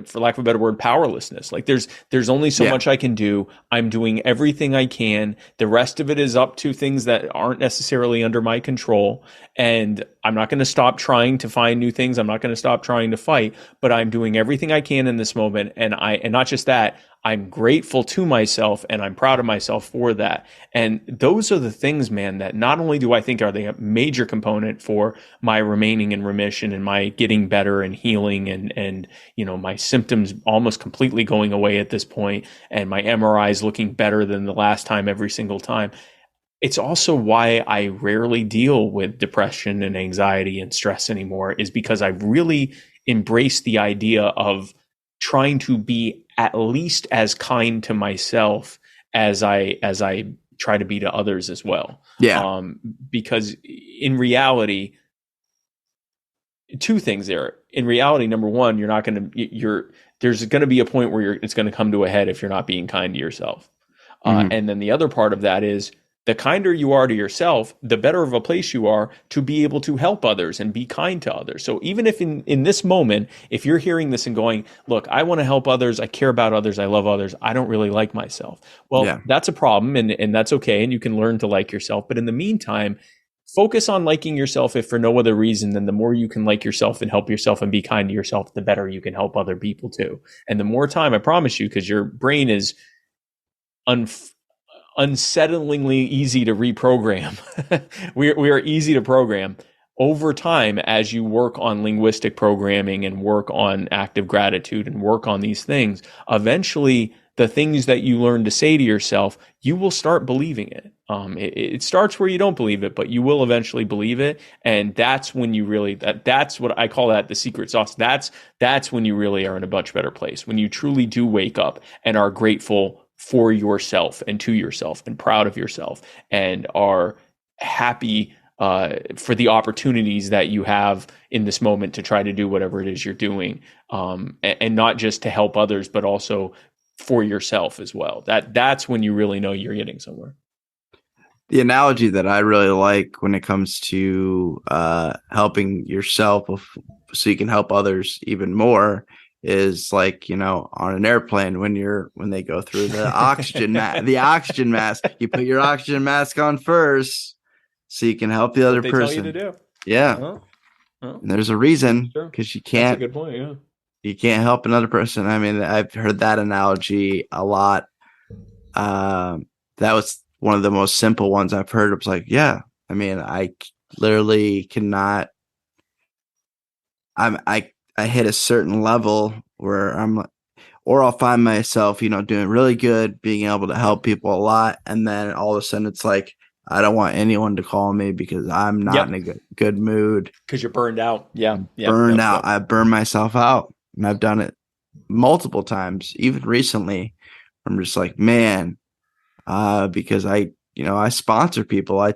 for lack of a better word, powerlessness. Like there's only so Yeah. much I can do. I'm doing everything I can. The rest of it is up to things that aren't necessarily under my control. And I'm not going to stop trying to find new things. I'm not going to stop trying to fight, but I'm doing everything I can in this moment. And not just that, I'm grateful to myself and I'm proud of myself for that. And those are the things, man, that not only do I think are the major component for my remaining in remission and my getting better and healing and my symptoms almost completely going away at this point and my MRIs looking better than the last time every single time. It's also why I rarely deal with depression and anxiety and stress anymore, is because I've really embraced the idea of trying to be at least as kind to myself as I try to be to others as well. Yeah. Because in reality, two things there. In reality, number one, there's going to be a point where it's going to come to a head if you're not being kind to yourself. Hmm. And then the other part of that is the kinder you are to yourself, the better of a place you are to be able to help others and be kind to others. So even if in this moment, if you're hearing this and going, look, I want to help others, I care about others, I love others, I don't really like myself. Well, Yeah. that's a problem and that's okay. And you can learn to like yourself. But in the meantime, focus on liking yourself if for no other reason than the more you can like yourself and help yourself and be kind to yourself, the better you can help other people too. And the more time, I promise you, because your brain is un- unsettlingly easy to reprogram. We are easy to program. Over time, as you work on linguistic programming and work on active gratitude and work on these things, eventually the things that you learn to say to yourself, you will start believing it. It starts where you don't believe it, but you will eventually believe it, and that's when you really that's what I call that the secret sauce. That's when you really are in a much better place, when you truly do wake up and are grateful for yourself and to yourself and proud of yourself and are happy for the opportunities that you have in this moment to try to do whatever it is you're doing, and not just to help others, but also for yourself as well. That's when you really know you're getting somewhere. The analogy that I really like when it comes to helping yourself so you can help others even more is like, on an airplane when they go through the oxygen mask, you put your oxygen mask on first so you can help the That's other what they tell you to person. do. Yeah. Well, well, And there's a reason sure. because That's a good point. Yeah. you can't help another person. I mean, I've heard that analogy a lot. That was one of the most simple ones I've heard. It was like, yeah, I mean, I literally cannot. I hit a certain level where or I'll find myself, doing really good, being able to help people a lot, and then all of a sudden it's like I don't want anyone to call me because I'm not in Yep. a good mood. Because you're burned out. Yeah. Yep. Burned Yep. out. Yep. I burn myself out, and I've done it multiple times, even recently. I'm just like, man, because I sponsor people. I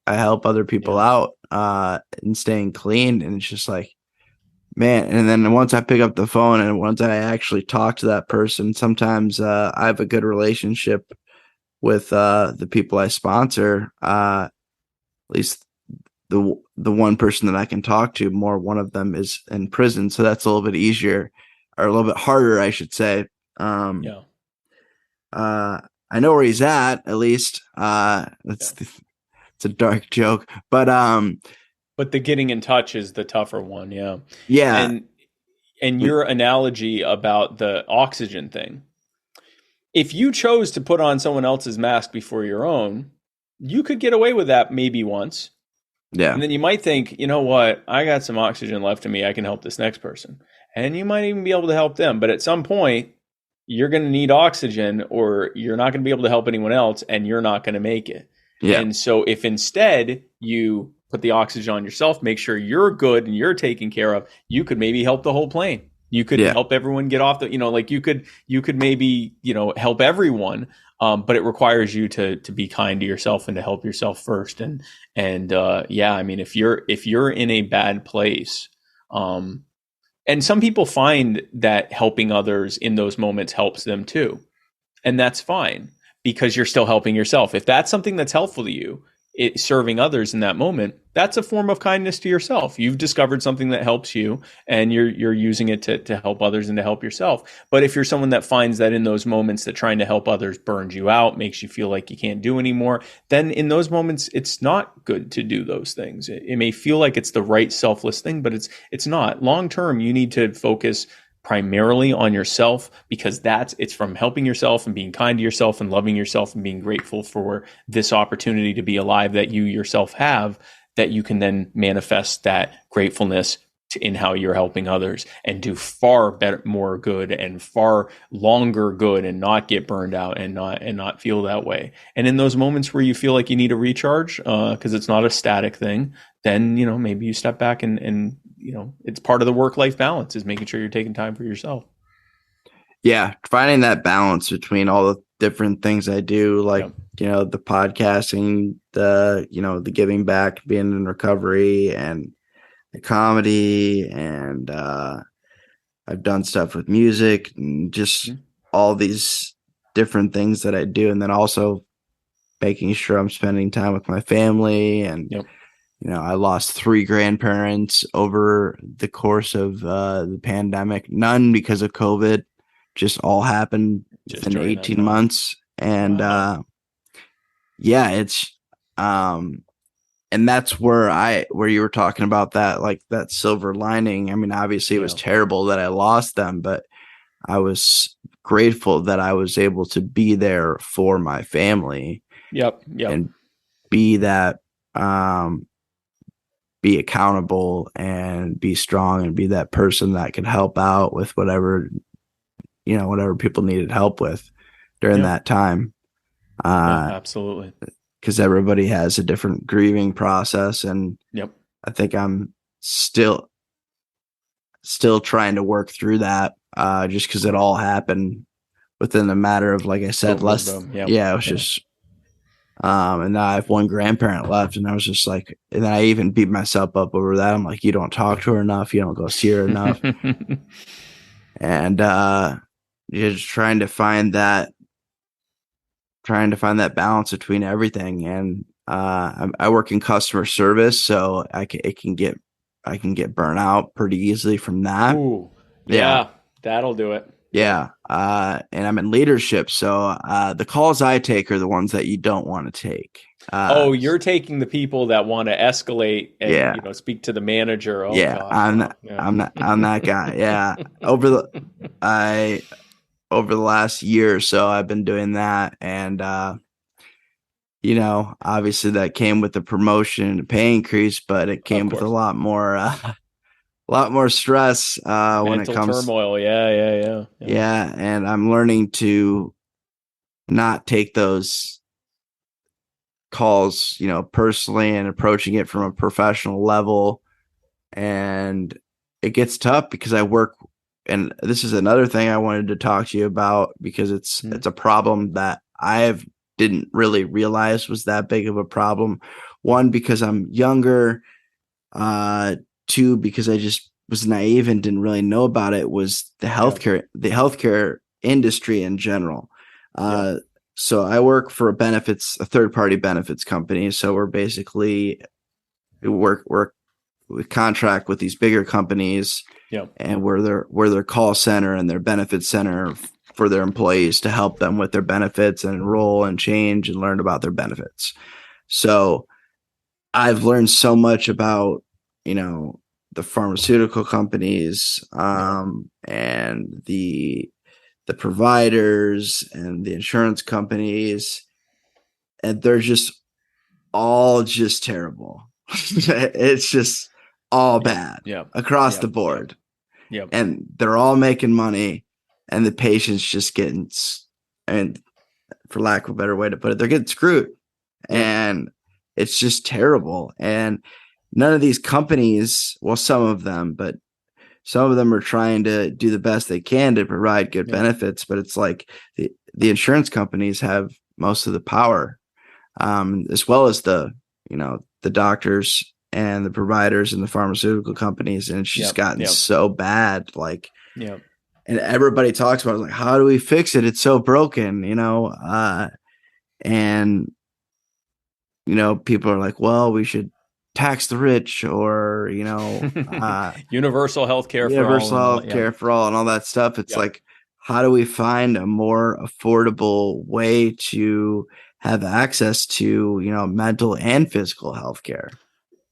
help other people Yeah. out, in staying clean. And it's just like, man. And then once I pick up the phone and once I actually talk to that person, sometimes, I have a good relationship with, the people I sponsor, at least the one person that I can talk to more, one of them is in prison. So that's a little bit easier or a little bit harder, I should say. Um, Yeah. uh, I know where he's at least. Yeah. It's a dark joke, but But the getting in touch is the tougher one. Yeah. yeah, And your analogy about the oxygen thing, if you chose to put on someone else's mask before your own, you could get away with that maybe once. yeah, And then you might think, you know what? I got some oxygen left in me. I can help this next person. And you might even be able to help them. But at some point, you're going to need oxygen or you're not going to be able to help anyone else and you're not going to make it. yeah, And so if instead you put the oxygen on yourself, make sure you're good and you're taken care of, you could maybe help the whole plane. You could yeah, help everyone get off the, like you could maybe, help everyone. But it requires you to be kind to yourself and to help yourself first. And yeah, I mean, if you're in a bad place, And some people find that helping others in those moments helps them too. And that's fine because you're still helping yourself. If that's something that's helpful to you, serving others in that moment, that's a form of kindness to yourself. You've discovered something that helps you, and you're using it to help others and to help yourself. But if you're someone that finds that in those moments that trying to help others burns you out, makes you feel like you can't do anymore, then in those moments it's not good to do those things. It may feel like it's the right selfless thing, but it's not. Long term, you need to focus primarily on yourself, because it's from helping yourself and being kind to yourself and loving yourself and being grateful for this opportunity to be alive that you yourself have, that you can then manifest that gratefulness in how you're helping others and do far better, more good and far longer good, and not get burned out and not feel that way. And in those moments where you feel like you need a recharge, because it's not a static thing, then maybe you step back and it's part of the work-life balance, is making sure you're taking time for yourself. Yeah, finding that balance between all the different things I do, like the podcasting, the giving back, being in recovery, and the comedy, and I've done stuff with music and just all these different things that I do, and then also making sure I'm spending time with my family. And I lost 3 grandparents over the course of the pandemic. None because of COVID, just all happened within 18 months. And wow. It's and that's where you were talking about that, like that silver lining. I mean, obviously it was terrible that I lost them, but I was grateful that I was able to be there for my family. Yep. And be that be accountable and be strong and be that person that could help out with whatever people needed help with during that time. Absolutely. Because everybody has a different grieving process, and I think I'm still trying to work through that, just because it all happened within a matter of, like I said, it was just and now I have 1 grandparent left, and I was just like, and then I even beat myself up over that. I'm like, you don't talk to her enough, you don't go see her enough. And you're just trying to find that balance between everything. And I work in customer service, so I can get burnt out pretty easily from that. Ooh, yeah, that'll do it. Yeah. And I'm in leadership, so the calls I take are the ones that you don't want to take. You're taking the people that want to escalate and speak to the manager. Oh, yeah, gosh, I'm that guy. Yeah. Over the last year or so, I've been doing that, and obviously that came with the promotion and pay increase, but it came with a lot more stress when it comes turmoil. Yeah. And I'm learning to not take those calls, personally, and approaching it from a professional level. And it gets tough because I work, and this is another thing I wanted to talk to you about, because it's a problem that didn't really realize was that big of a problem. 1, because I'm younger. 2, because I just was naive and didn't really know about it, was the healthcare industry in general. So I work for a third-party benefits company. So we're basically we contract with these bigger companies, and we're their call center and their benefit center for their employees to help them with their benefits and enroll and change and learn about their benefits. So I've learned so much about, the pharmaceutical companies, and the providers and the insurance companies, and they're just all just terrible. It's just all bad across the board. And they're all making money, and the patients just getting, and for lack of a better way to put it, they're getting screwed. And it's just terrible. And none of these companies, well, some of them are trying to do the best they can to provide good benefits, but it's like the insurance companies have most of the power, as well as the doctors and the providers and the pharmaceutical companies, and it's just Yep. gotten Yep. so bad. Like, Yep. and everybody talks about it, like, how do we fix it? It's so broken, and people are like, well, we should tax the rich, or Universal health care for all universal and all. health Yep. care for all and all that stuff. It's Yep. like, how do we find a more affordable way to have access to, mental and physical health care?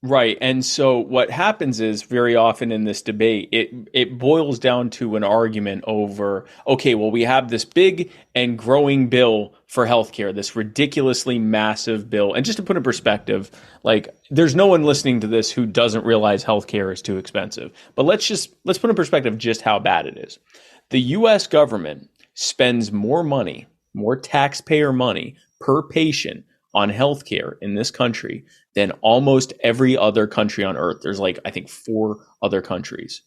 Right. And so what happens is very often in this debate, it boils down to an argument over, okay, well, we have this big and growing bill for healthcare, this ridiculously massive bill. And just to put in perspective, like there's no one listening to this who doesn't realize healthcare is too expensive. But let's put in perspective just how bad it is. The US government spends more money, more taxpayer money per patient on healthcare in this country than almost every other country on earth. There's like, I think, 4 other countries.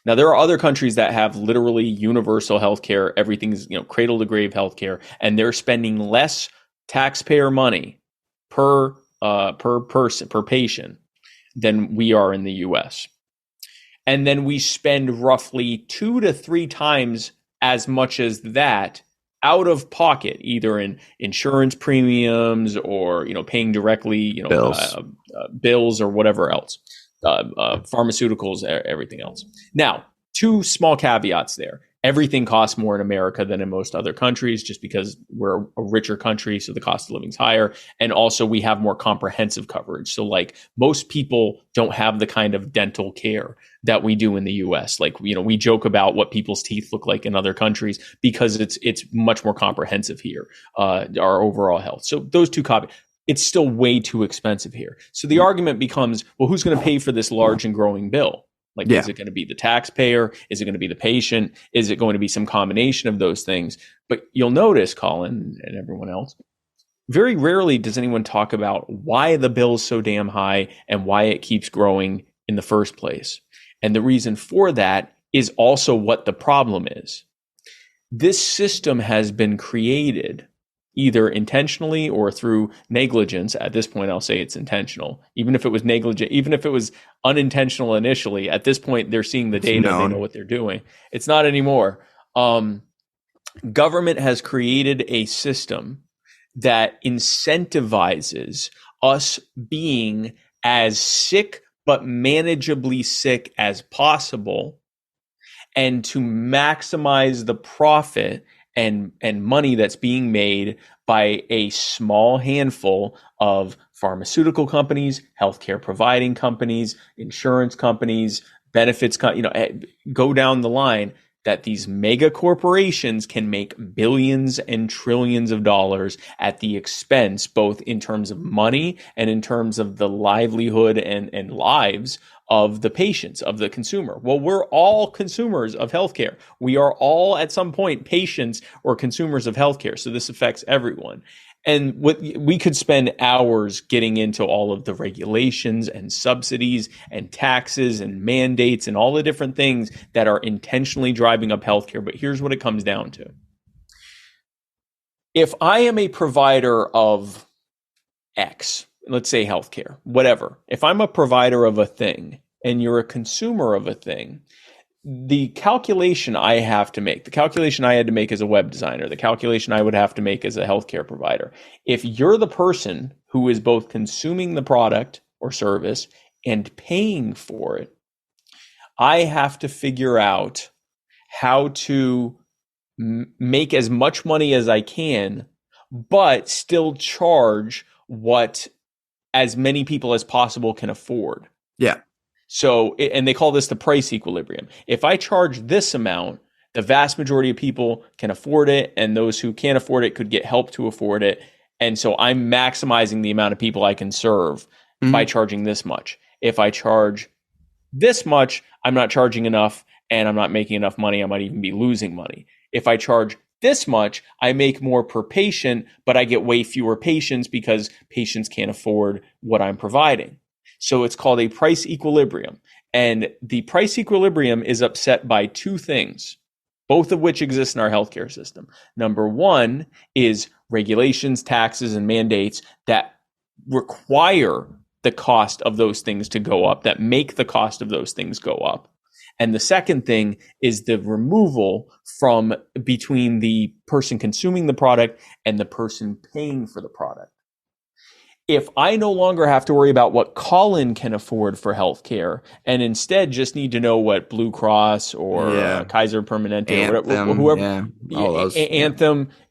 Now, there are other countries that have literally universal healthcare. Everything's, cradle to grave healthcare, and they're spending less taxpayer money per person, per patient than we are in the US. And then we spend roughly 2 to 3 times as much as that out of pocket, either in insurance premiums or paying directly, Bills. bills or whatever else, pharmaceuticals, everything else. Now, 2 small caveats there. Everything costs more in America than in most other countries, just because we're a richer country, so the cost of living is higher, and also we have more comprehensive coverage. So, like, most people don't have the kind of dental care that we do in the U.S. Like, we joke about what people's teeth look like in other countries because it's much more comprehensive here, our overall health. So those 2 caveats. It's still way too expensive here. So the argument becomes, well, who's going to pay for this large and growing bill? Like, Yeah. is it going to be the taxpayer? Is it going to be the patient? Is it going to be some combination of those things? But you'll notice, Colin and everyone else, very rarely does anyone talk about why the bill is so damn high and why it keeps growing in the first place. And the reason for that is also what the problem is. This system has been created either intentionally or through negligence. At this point, I'll say it's intentional. Even if it was negligent, even if it was unintentional initially, at this point, they're seeing the data, they know what they're doing. It's not anymore. Government has created a system that incentivizes us being as sick but manageably sick as possible, and to maximize the profit and money that's being made by a small handful of pharmaceutical companies, healthcare providing companies, insurance companies, benefits, go down the line, that these mega corporations can make billions and trillions of dollars at the expense, both in terms of money and in terms of the livelihood and lives of the patients, of the consumer. Well, we're all consumers of healthcare. We are all at some point patients or consumers of healthcare. So this affects everyone. And we could spend hours getting into all of the regulations and subsidies and taxes and mandates and all the different things that are intentionally driving up healthcare. But here's what it comes down to. If I am a provider of X, let's say healthcare, whatever, if I'm a provider of a thing and you're a consumer of a thing, the calculation I have to make, the calculation I had to make as a web designer, the calculation I would have to make as a healthcare provider, if you're the person who is both consuming the product or service and paying for it, I have to figure out how to make as much money as I can, but still charge what as many people as possible can afford. Yeah. So, and they call this the price equilibrium. If I charge this amount, the vast majority of people can afford it, and those who can't afford it could get help to afford it. And so I'm maximizing the amount of people I can serve by charging this much. If I charge this much, I'm not charging enough and I'm not making enough money. I might even be losing money. If I charge this much, I make more per patient, but I get way fewer patients because patients can't afford what I'm providing. So it's called a price equilibrium. And the price equilibrium is upset by 2 things, both of which exist in our healthcare system. Number one is regulations, taxes, and mandates that require the cost of those things to go up, that make the cost of those things go up. And the second thing is the removal from between the person consuming the product and the person paying for the product. If I no longer have to worry about what Colin can afford for healthcare, and instead just need to know what Blue Cross or Kaiser Permanente Anthem, or whatever,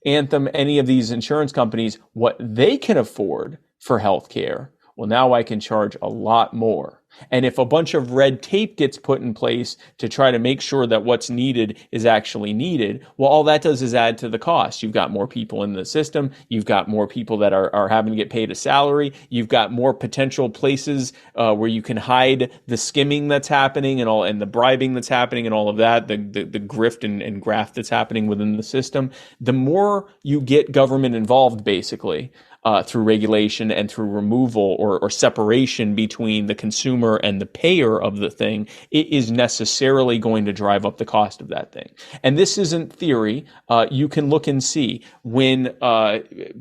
Anthem, any of these insurance companies, what they can afford for healthcare, well, now I can charge a lot more. And if a bunch of red tape gets put in place to try to make sure that what's needed is actually needed, well, all that does is add to the cost. You've got more people in the system. You've got more people that are having to get paid a salary. You've got more potential places where you can hide the skimming that's happening and the bribing that's happening and all of that, the grift and graft that's happening within the system. The more you get government involved, basically, through regulation and through removal or separation between the consumer and the payer of the thing, it is necessarily going to drive up the cost of that thing. And this isn't theory. You can look and see when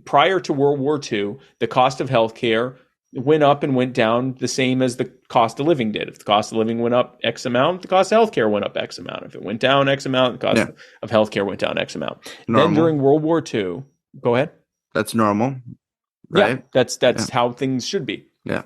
prior to World War II, the cost of healthcare went up and went down the same as the cost of living did. If the cost of living went up X amount, the cost of healthcare went up X amount. If it went down X amount, the cost of healthcare went down X amount. Normal. Then during World War II, go ahead. That's normal. Right? Yeah, that's how things should be. Yeah.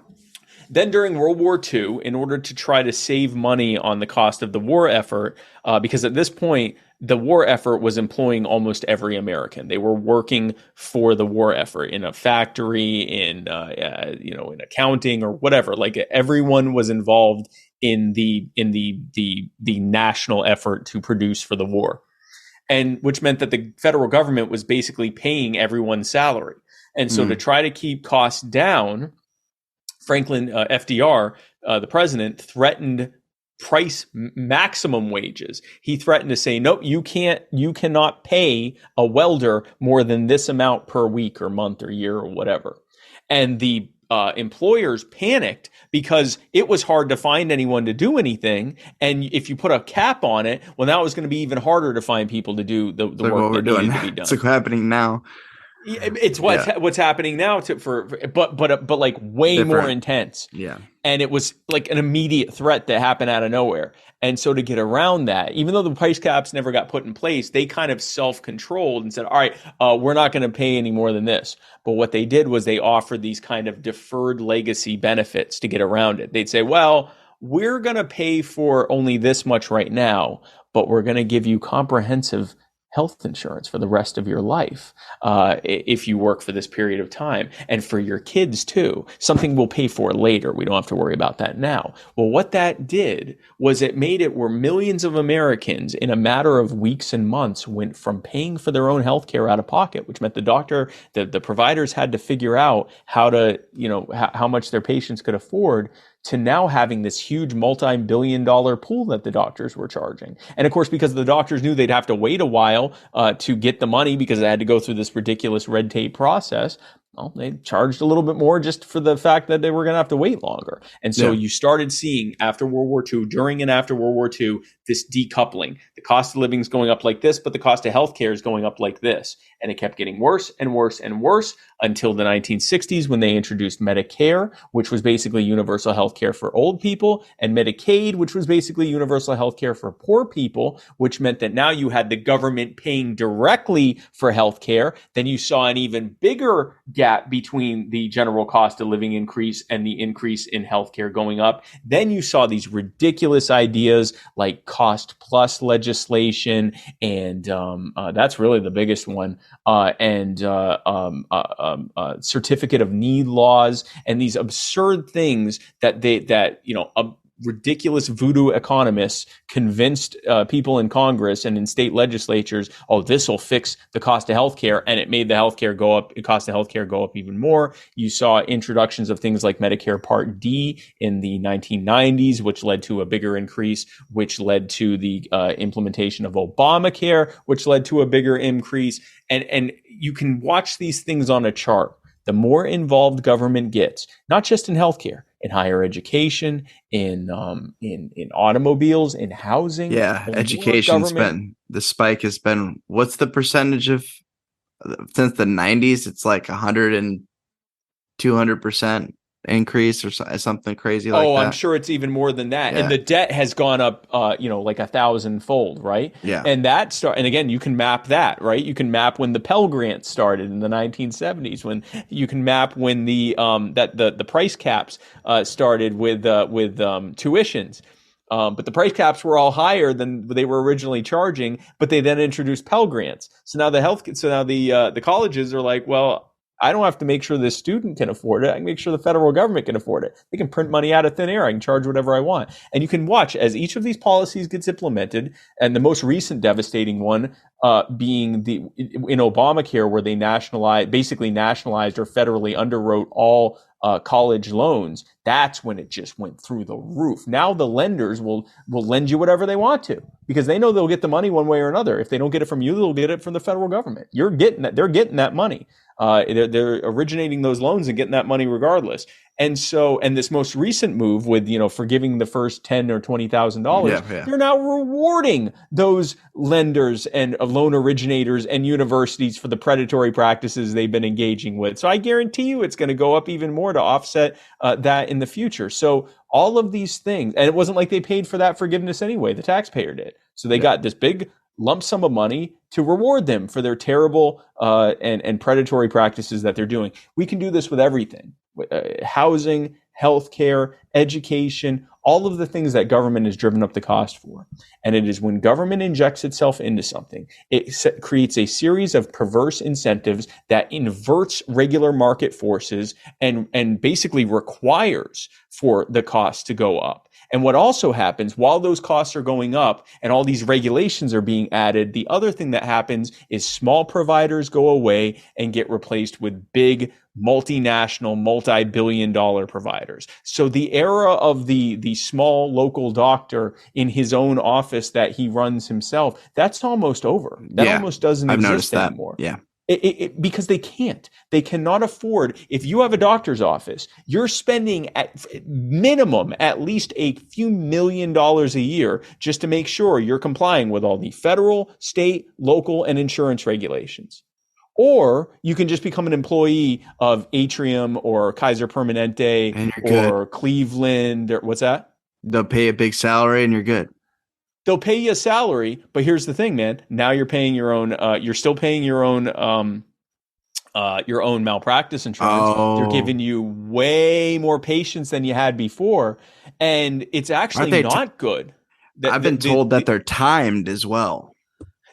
Then during World War II, in order to try to save money on the cost of the war effort, because at this point, the war effort was employing almost every American. They were working for the war effort in a factory, in accounting or whatever. Like everyone was involved in the national effort to produce for the war, and which meant that the federal government was basically paying everyone's salary. And so to try to keep costs down, FDR, the president, threatened price maximum wages. He threatened to say, nope, you cannot pay a welder more than this amount per week or month or year or whatever. And the employers panicked because it was hard to find anyone to do anything. And if you put a cap on it, well, now it's going to be even harder to find people to do the work that needed to be done. It's like happening now. It's what's happening now but like way different. More intense. Yeah. And it was like an immediate threat that happened out of nowhere. And so to get around that, even though the price caps never got put in place, they kind of self-controlled and said, all right, we're not going to pay any more than this. But what they did was they offered these kind of deferred legacy benefits to get around it. They'd say, well, we're going to pay for only this much right now, but we're going to give you comprehensive health insurance for the rest of your life if you work for this period of time, and for your kids too. Something we'll pay for later. We don't have to worry about that now. Well, what that did was it made it where millions of Americans in a matter of weeks and months went from paying for their own health care out of pocket, which meant the providers had to figure out how to, how much their patients could afford, to now having this huge multi-billion-dollar pool that the doctors were charging. And of course, because the doctors knew they'd have to wait a while to get the money because they had to go through this ridiculous red tape process, well, they charged a little bit more just for the fact that they were going to have to wait longer. And so you started seeing after World War II, during and after World War II, this decoupling. The cost of living is going up like this, but the cost of healthcare is going up like this. And it kept getting worse and worse and worse until the 1960s, when they introduced Medicare, which was basically universal healthcare for old people, and Medicaid, which was basically universal healthcare for poor people, which meant that now you had the government paying directly for healthcare. Then you saw an even bigger gap between the general cost of living increase and the increase in healthcare going up. Then you saw these ridiculous ideas like cost plus legislation, and that's really the biggest one, and certificate of need laws, and these absurd things that ridiculous voodoo economists convinced people in Congress and in state legislatures, oh, this will fix the cost of healthcare, and it made the healthcare go up, the cost of healthcare go up even more. You saw introductions of things like Medicare Part D in the 1990s, which led to a bigger increase, which led to the implementation of Obamacare, which led to a bigger increase. And you can watch these things on a chart. The more involved government gets, not just in healthcare, in higher education, in automobiles, in housing. Yeah, education's been, the spike has been, what's the percentage of, since the 90s, it's like 100 and 200%. increase or something crazy like Oh, I'm that. sure it's even more than that. And Yeah. the debt has gone up, like 1,000-fold, right? Yeah. And again, you can map that, right? You can map when the Pell Grant started in the 1970s, when you can map when the price caps started with tuitions. But the price caps were all higher than they were originally charging, but they then introduced Pell Grants. So now the colleges are like, well, I don't have to make sure the student can afford it. I can make sure the federal government can afford it. They can print money out of thin air. I can charge whatever I want. And you can watch as each of these policies gets implemented. And the most recent devastating one being in Obamacare, where they basically nationalized or federally underwrote all college loans. That's when it just went through the roof. Now the lenders will lend you whatever they want to, because they know they'll get the money one way or another. If they don't get it from you, they'll get it from the federal government. You're getting that. They're getting that money. They're originating those loans and getting that money regardless. And this most recent move with, forgiving the first $10,000 or $20,000, they're now rewarding those lenders and loan originators and universities for the predatory practices they've been engaging with. So I guarantee you it's going to go up even more to offset that in the future. So all of these things, and it wasn't like they paid for that forgiveness anyway. The taxpayer did. So they got this big lump sum of money to reward them for their terrible and predatory practices that they're doing. We can do this with everything: housing, healthcare, education, all of the things that government has driven up the cost for. And it is when government injects itself into something, it creates a series of perverse incentives that inverts regular market forces and basically requires for the cost to go up. And what also happens while those costs are going up and all these regulations are being added, the other thing that happens is small providers go away and get replaced with big multinational, multi-billion-dollar providers. So the era of the small local doctor in his own office that he runs himself, that's almost over. That almost doesn't exist anymore. Yeah. Because they cannot afford. If you have a doctor's office, you're spending at minimum at least a few $1,000,000 a year just to make sure you're complying with all the federal, state, local, and insurance regulations. Or you can just become an employee of Atrium or Kaiser Permanente or Cleveland. Or, what's that? They'll pay a big salary and you're good. They'll pay you a salary, but here's the thing, man. Now you're paying your own. You're still paying your own malpractice insurance. Oh. They're giving you way more patients than you had before, and it's actually not good. I've been told that they're timed as well.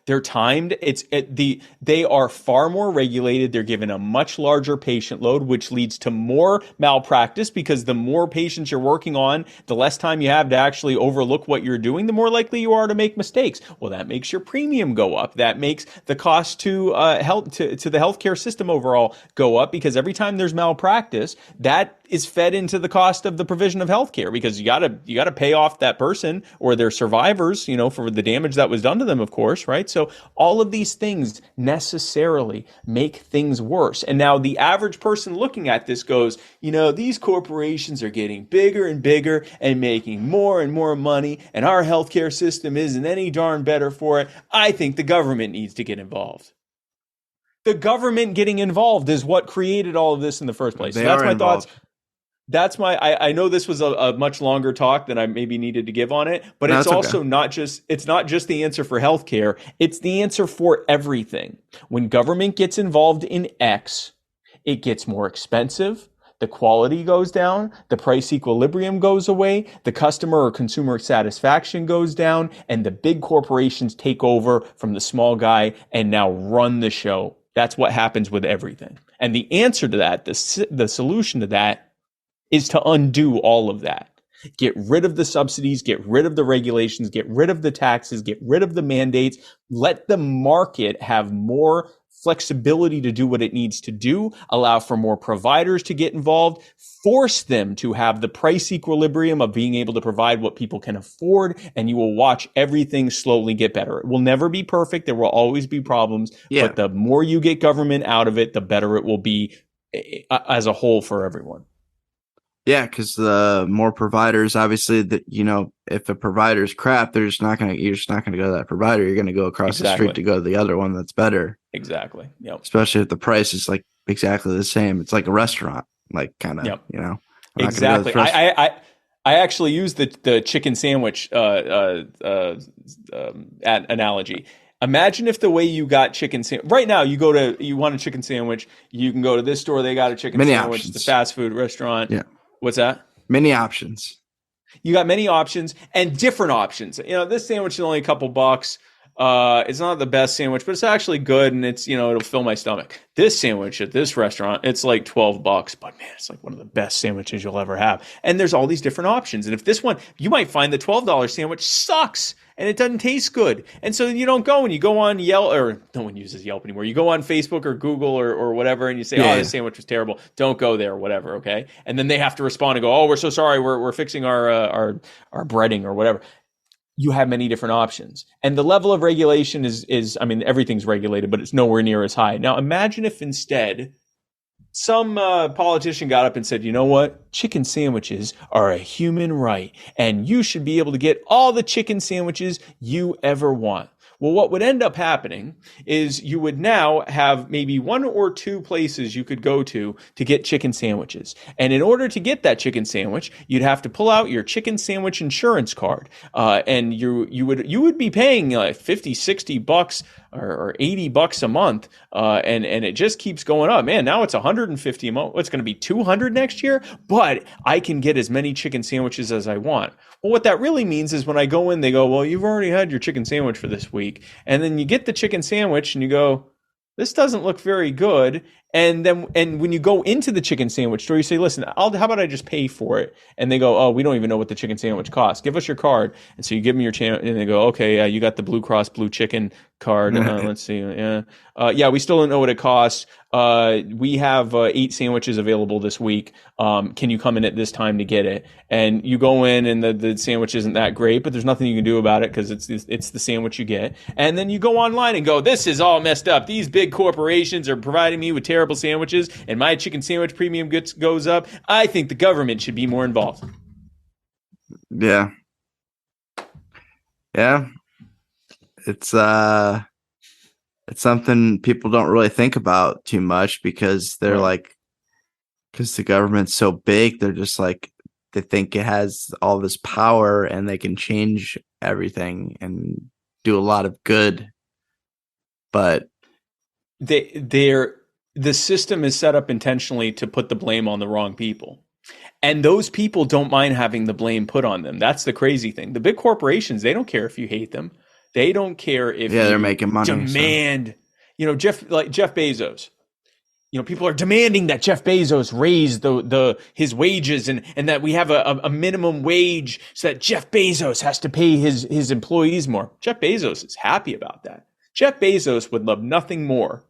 They're timed. They are far more regulated. They're given a much larger patient load, which leads to more malpractice, because the more patients you're working on, the less time you have to actually overlook what you're doing, the more likely you are to make mistakes. Well, that makes your premium go up. That makes the cost to the healthcare system overall go up, because every time there's malpractice, that is fed into the cost of the provision of healthcare, because you gotta pay off that person or their survivors, for the damage that was done to them, of course, right? So all of these things necessarily make things worse. And now the average person looking at this goes, these corporations are getting bigger and bigger and making more and more money, and our healthcare system isn't any darn better for it. I think the government needs to get involved. The government getting involved is what created all of this in the first place. So that's my thoughts. I know this was a much longer talk than I maybe needed to give on it, but it's also not just the answer for healthcare. It's the answer for everything. When government gets involved in X, it gets more expensive. The quality goes down, the price equilibrium goes away, the customer or consumer satisfaction goes down, and the big corporations take over from the small guy and now run the show. That's what happens with everything. And the answer to that, the solution to that, is to undo all of that. Get rid of the subsidies, get rid of the regulations, get rid of the taxes, get rid of the mandates. Let the market have more flexibility to do what it needs to do, allow for more providers to get involved, force them to have the price equilibrium of being able to provide what people can afford, and you will watch everything slowly get better. It will never be perfect. There will always be problems, but the more you get government out of it, the better it will be as a whole for everyone. Yeah, because the more providers, obviously, that if a provider's crap, you're just not gonna go to that provider. You're gonna go across the street to go to the other one that's better. Exactly. Yep. Especially if the price is like exactly the same. It's like a restaurant, like kind of, We're not going to go to Exactly. the restaurant. I actually use the chicken sandwich analogy. Imagine if the way you got chicken sandwich right now, you want a chicken sandwich, you can go to this store, they got a chicken Many sandwich, the options. fast food restaurant. Yeah. What's that? Many options. You got many options and different options. This sandwich is only a couple bucks. It's not the best sandwich, but it's actually good, and it'll fill my stomach. This sandwich at this restaurant, it's like $12, but man, it's like one of the best sandwiches you'll ever have. And there's all these different options. And if this one, you might find the $12 sandwich sucks and it doesn't taste good. And so you don't go, and you go on Yelp, or no one uses Yelp anymore. You go on Facebook or Google or whatever, and you say, this sandwich was terrible. Don't go there, or whatever. Okay. And then they have to respond and go, we're so sorry. We're fixing our breading or whatever. You have many different options. And the level of regulation is, I mean, everything's regulated, but it's nowhere near as high. Now, imagine if instead some politician got up and said, you know what? Chicken sandwiches are a human right, and you should be able to get all the chicken sandwiches you ever want. Well, what would end up happening is you would now have maybe one or two places you could go to get chicken sandwiches. And in order to get that chicken sandwich, you'd have to pull out your chicken sandwich insurance card. And you would be paying like 50, 60 bucks or 80 bucks a month. And it just keeps going up. Man, now it's 150 a month. It's going to be 200 next year, but I can get as many chicken sandwiches as I want. Well, what that really means is when I go in, they go, well, you've already had your chicken sandwich for this week. And then you get the chicken sandwich and you go, this doesn't look very good. And when you go into the chicken sandwich store, you say, listen, how about I just pay for it? And they go, we don't even know what the chicken sandwich costs. Give us your card. And so you give them your channel, and they go, okay, you got the Blue Cross Blue Chicken card. Let's see. We still don't know what it costs. We have 8 sandwiches available this week. Can you come in at this time to get it? And you go in, and the sandwich isn't that great, but there's nothing you can do about it because it's the sandwich you get. And then you go online and go, this is all messed up. These big corporations are providing me with terrible sandwiches, and my chicken sandwich premium goes up. I think the government should be more involved. Yeah. It's something people don't really think about too much because they're because the government's so big, they're just like, they think it has all this power and they can change everything and do a lot of good. But the system is set up intentionally to put the blame on the wrong people. And those people don't mind having the blame put on them. That's the crazy thing. The big corporations, they don't care if you hate them. They don't care if they're making money. Demand, Jeff Bezos. People are demanding that Jeff Bezos raise his wages and that we have a minimum wage so that Jeff Bezos has to pay his employees more. Jeff Bezos is happy about that. Jeff Bezos would love nothing more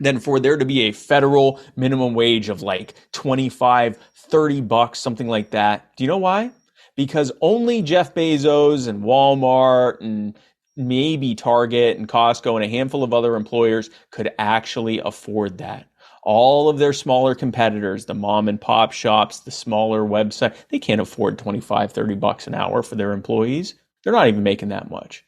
than for there to be a federal minimum wage of like 25, 30 bucks, something like that. Do you know why? Because only Jeff Bezos and Walmart and maybe Target and Costco and a handful of other employers could actually afford that. All of their smaller competitors, the mom and pop shops, the smaller website, they can't afford 25, 30 bucks an hour for their employees. They're not even making that much.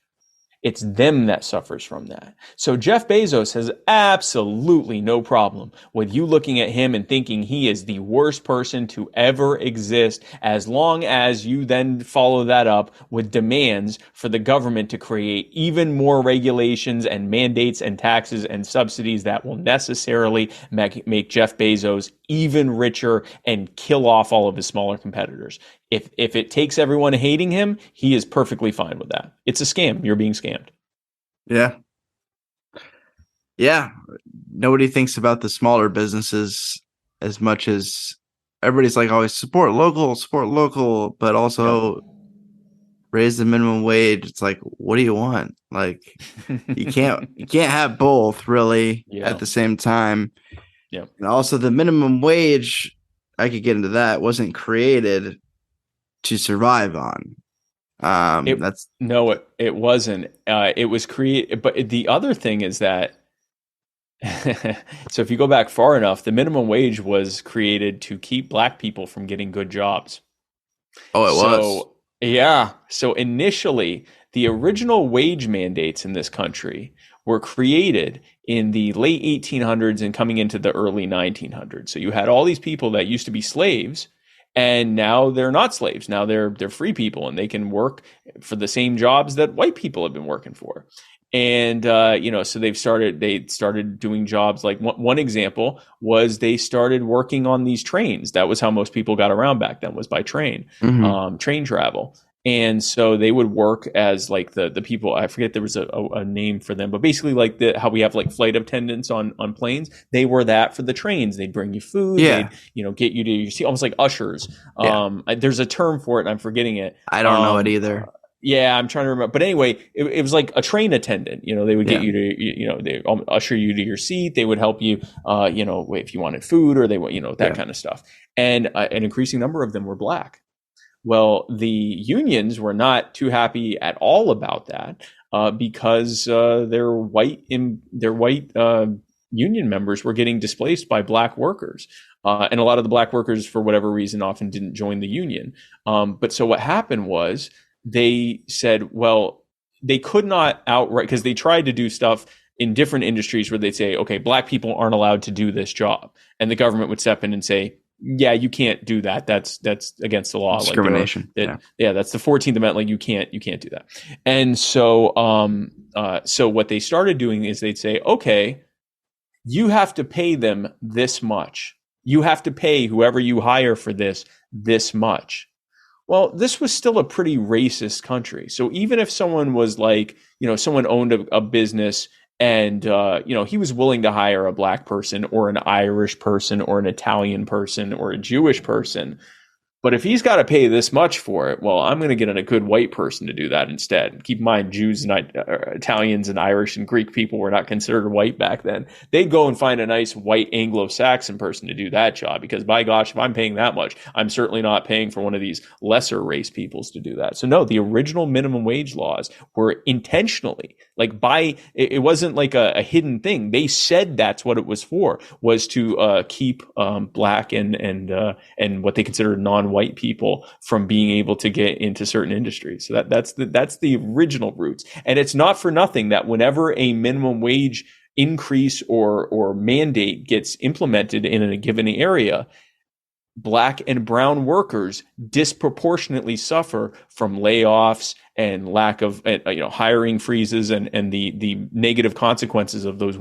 It's them that suffers from that. So Jeff Bezos has absolutely no problem with you looking at him and thinking he is the worst person to ever exist, as long as you then follow that up with demands for the government to create even more regulations and mandates and taxes and subsidies that will necessarily make Jeff Bezos even richer and kill off all of his smaller competitors. If it takes everyone hating him, he is perfectly fine with that. It's a scam. You're being scammed. Yeah. Yeah. Nobody thinks about the smaller businesses as much as everybody's like always support local, but also raise the minimum wage. It's like, what do you want? Like you can't have both really at the same time. Yeah. And also the minimum wage, I could get into that, wasn't created to survive on. It wasn't. It was created. But the other thing is that, so if you go back far enough, the minimum wage was created to keep black people from getting good jobs. Oh, it was. Yeah. So initially, the original wage mandates in this country were created in the late 1800s and coming into the early 1900s. So you had all these people that used to be slaves, And now they're not slaves. Now they're free people, and they can work for the same jobs that white people have been working for. And so they started doing jobs. Like one example was they started working on these trains. That was how most people got around back then, was by train, train travel. And so they would work as like the people. I forget, there was a name for them, but basically like how we have like flight attendants on planes. They were that for the trains. They'd bring you food. Yeah. They'd get you to your seat, almost like ushers. Yeah. There's a term for it, and I'm forgetting it. I don't know it either. Yeah, I'm trying to remember. But anyway, it was like a train they would get you to, they usher you to your seat. They would help you, if you wanted food, or that kind of stuff. And an increasing number of them were black. Well, the unions were not too happy at all about that, because their white union members were getting displaced by black workers. And a lot of the black workers, for whatever reason, often didn't join the union. But so what happened was, they said, well, they could not outright, because they tried to do stuff in different industries where they'd say, okay, black people aren't allowed to do this job. And the government would step in and say, yeah, you can't do that. That's against the law. Discrimination. That's the 14th Amendment. Like you can't do that. And so, so what they started doing is they'd say, okay, you have to pay them this much. You have to pay whoever you hire for this much. Well, this was still a pretty racist country. So even if someone was like, someone owned a business and, he was willing to hire a black person or an Irish person or an Italian person or a Jewish person, but if he's got to pay this much for it, well, I'm going to get a good white person to do that instead. Keep in mind, Jews and Italians and Irish and Greek people were not considered white back then. They'd go and find a nice white Anglo-Saxon person to do that job, because by gosh, if I'm paying that much, I'm certainly not paying for one of these lesser race peoples to do that. So no, the original minimum wage laws were intentionally, it wasn't like a hidden thing. They said that's what it was for, was to keep black and what they considered non-white people from being able to get into certain industries. So that's the original roots. And it's not for nothing that whenever a minimum wage increase or mandate gets implemented in a given area, black and brown workers disproportionately suffer from layoffs and lack of hiring freezes and the negative consequences of those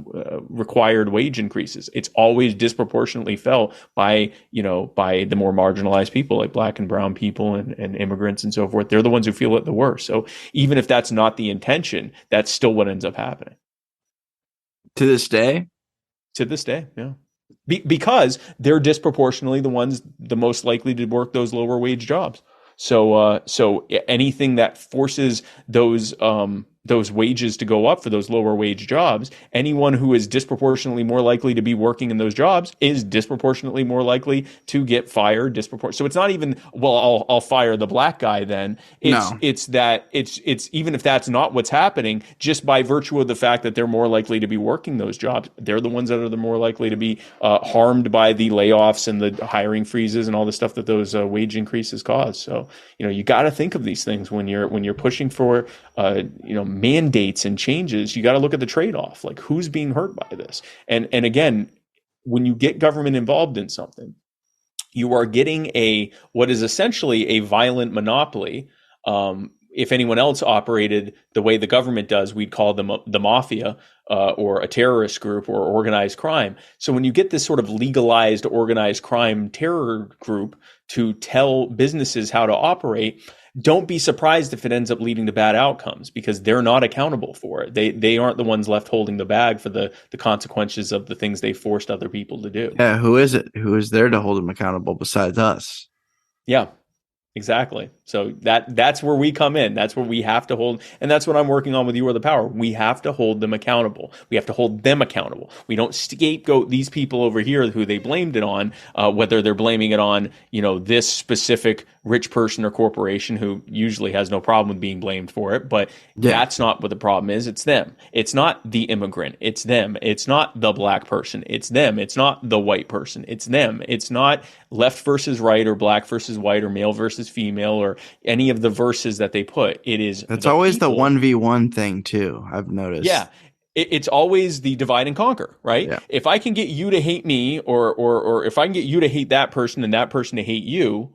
required wage increases. It's always disproportionately felt by the more marginalized people, like black and brown people and immigrants and so forth. They're the ones who feel it the worst. So even if that's not the intention, that's still what ends up happening. To this day, yeah. Because they're disproportionately the most likely to work those lower wage jobs. So anything that forces those wages to go up for those lower wage jobs, anyone who is disproportionately more likely to be working in those jobs is disproportionately more likely to get fired. So it's not even, well, I'll fire the black guy then. It's even if that's not what's happening, just by virtue of the fact that they're more likely to be working those jobs, they're the ones that are the more likely to be harmed by the layoffs and the hiring freezes and all the stuff that those wage increases cause. So, you got to think of these things when you're pushing for, mandates and changes. You got to look at the trade-off, like who's being hurt by this. And again, when you get government involved in something, you are getting what is essentially a violent monopoly. If anyone else operated the way the government does, we'd call them the mafia or a terrorist group or organized crime. So when you get this sort of legalized organized crime terror group to tell businesses how to operate, don't be surprised if it ends up leading to bad outcomes, because they're not accountable for it. They aren't the ones left holding the bag for the consequences of the things they forced other people to do. Yeah, who is it? Who is there to hold them accountable besides us? Yeah. Exactly. So that's where we come in. That's where we have to hold, and that's what I'm working on with You Are the Power. We have to hold them accountable. We have to hold them accountable. We don't scapegoat these people over here who they blamed it on, whether they're blaming it on, this specific rich person or corporation who usually has no problem with being blamed for it. But that's not what the problem is. It's them. It's not the immigrant. It's them. It's not the black person. It's them. It's not the white person. It's them. It's not left versus right or black versus white or male versus female or any of the verses that they put. It is. That's always people. The 1v1 thing too, I've noticed. Yeah. It's always the divide and conquer, right? Yeah. If I can get you to hate me or if I can get you to hate that person and that person to hate you,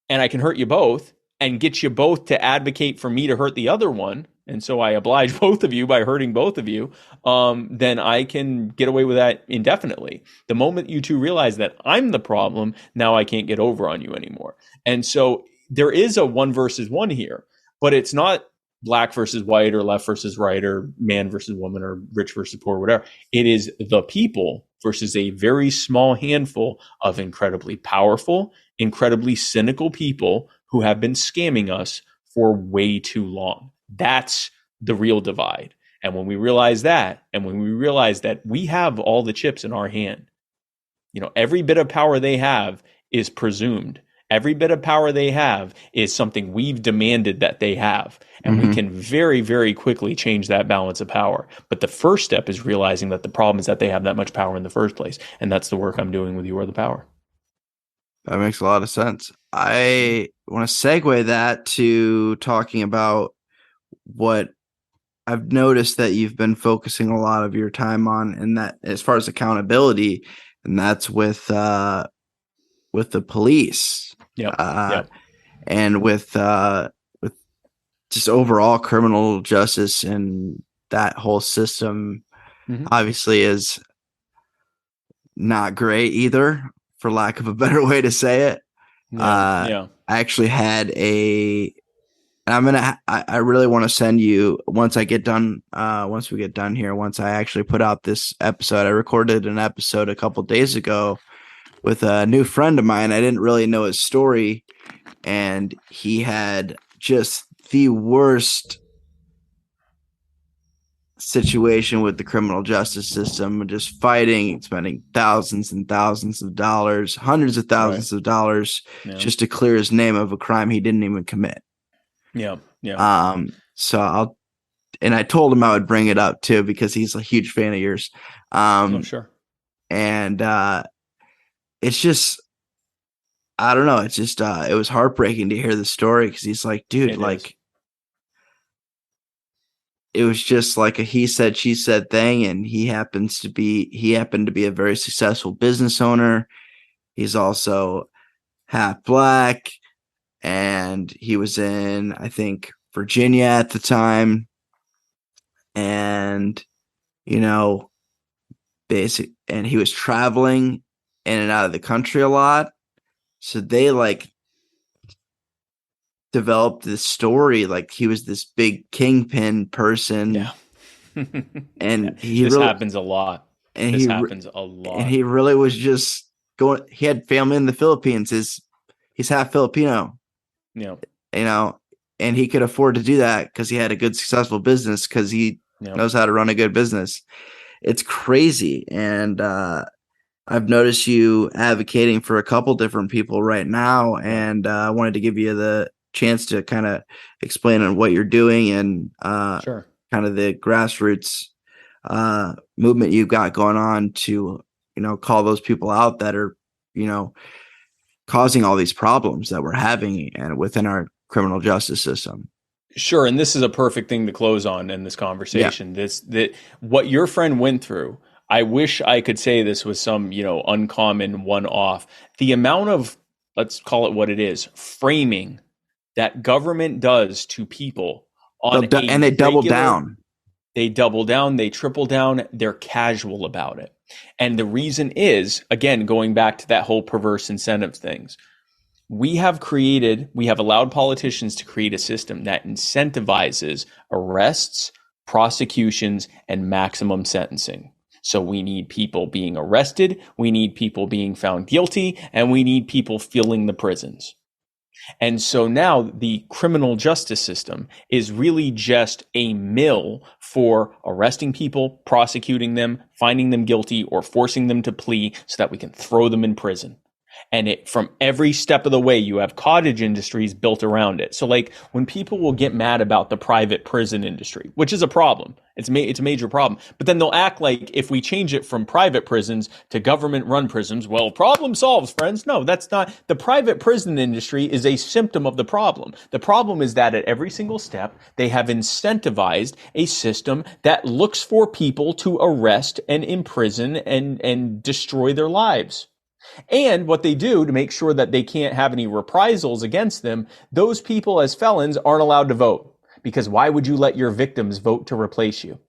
and I can hurt you both and get you both to advocate for me to hurt the other one, and so I oblige both of you by hurting both of you, then I can get away with that indefinitely. The moment you two realize that I'm the problem, now I can't get over on you anymore. And so there is a one versus one here, but it's not black versus white or left versus right or man versus woman or rich versus poor, whatever. It is the people versus a very small handful of incredibly powerful, incredibly cynical people who have been scamming us for way too long. That's the real divide. And when we realize that, and when we realize that we have all the chips in our hand, every bit of power they have is presumed. Every bit of power they have is something we've demanded that they have. And we can very, very quickly change that balance of power. But the first step is realizing that the problem is that they have that much power in the first place. And that's the work I'm doing with You Are the Power. That makes a lot of sense. I want to segue that to talking about what I've noticed that you've been focusing a lot of your time on, and that as far as accountability, and that's with the police. Yep. And with just overall criminal justice, and that whole system obviously is not great either, for lack of a better way to say it. I actually had I really want to send you, once we get done here, once I actually put out this episode. I recorded an episode a couple days ago with a new friend of mine. I didn't really know his story, and he had just the worst situation with the criminal justice system, just fighting, spending thousands and thousands of dollars, hundreds of thousands of dollars just to clear his name of a crime he didn't even commit. Yeah. So I told him I would bring it up too, because he's a huge fan of yours. Sure. And it's just, I don't know. It's just, it was heartbreaking to hear the story, because he's like, dude, it was just like a he said, she said thing. And he happened to be a very successful business owner. He's also half black, and he was in, I think, Virginia at the time. And, and he was traveling in and out of the country a lot. So they developed this story like he was this big kingpin person. Yeah. And this happens a lot. And he really was just going. He had family in the Philippines. He's half Filipino. Yeah. And he could afford to do that because he had a good, successful business, because he knows how to run a good business. It's crazy. And I've noticed you advocating for a couple different people right now, and I wanted to give you the chance to kind of explain on what you're doing, and Sure. kind of the grassroots movement you've got going on to, call those people out that are, causing all these problems that we're having and within our criminal justice system. Sure. And this is a perfect thing to close on in this conversation. That what your friend went through, I wish I could say this was some, uncommon one-off. The amount of, let's call it what it is, framing that government does to people and they double down. They double down, they triple down, they're casual about it. And the reason is, again, going back to that whole perverse incentive things. We have allowed politicians to create a system that incentivizes arrests, prosecutions, and maximum sentencing. So we need people being arrested, we need people being found guilty, and we need people filling the prisons. And so now the criminal justice system is really just a mill for arresting people, prosecuting them, finding them guilty, or forcing them to plea so that we can throw them in prison. And from every step of the way, you have cottage industries built around it. So when people will get mad about the private prison industry, which is a problem, it's a major problem. But then they'll act like if we change it from private prisons to government run prisons, well, problem solves, friends. No, that's not. The private prison industry is a symptom of the problem. The problem is that at every single step, they have incentivized a system that looks for people to arrest and imprison and destroy their lives. And what they do to make sure that they can't have any reprisals against them, those people as felons aren't allowed to vote. Because why would you let your victims vote to replace you?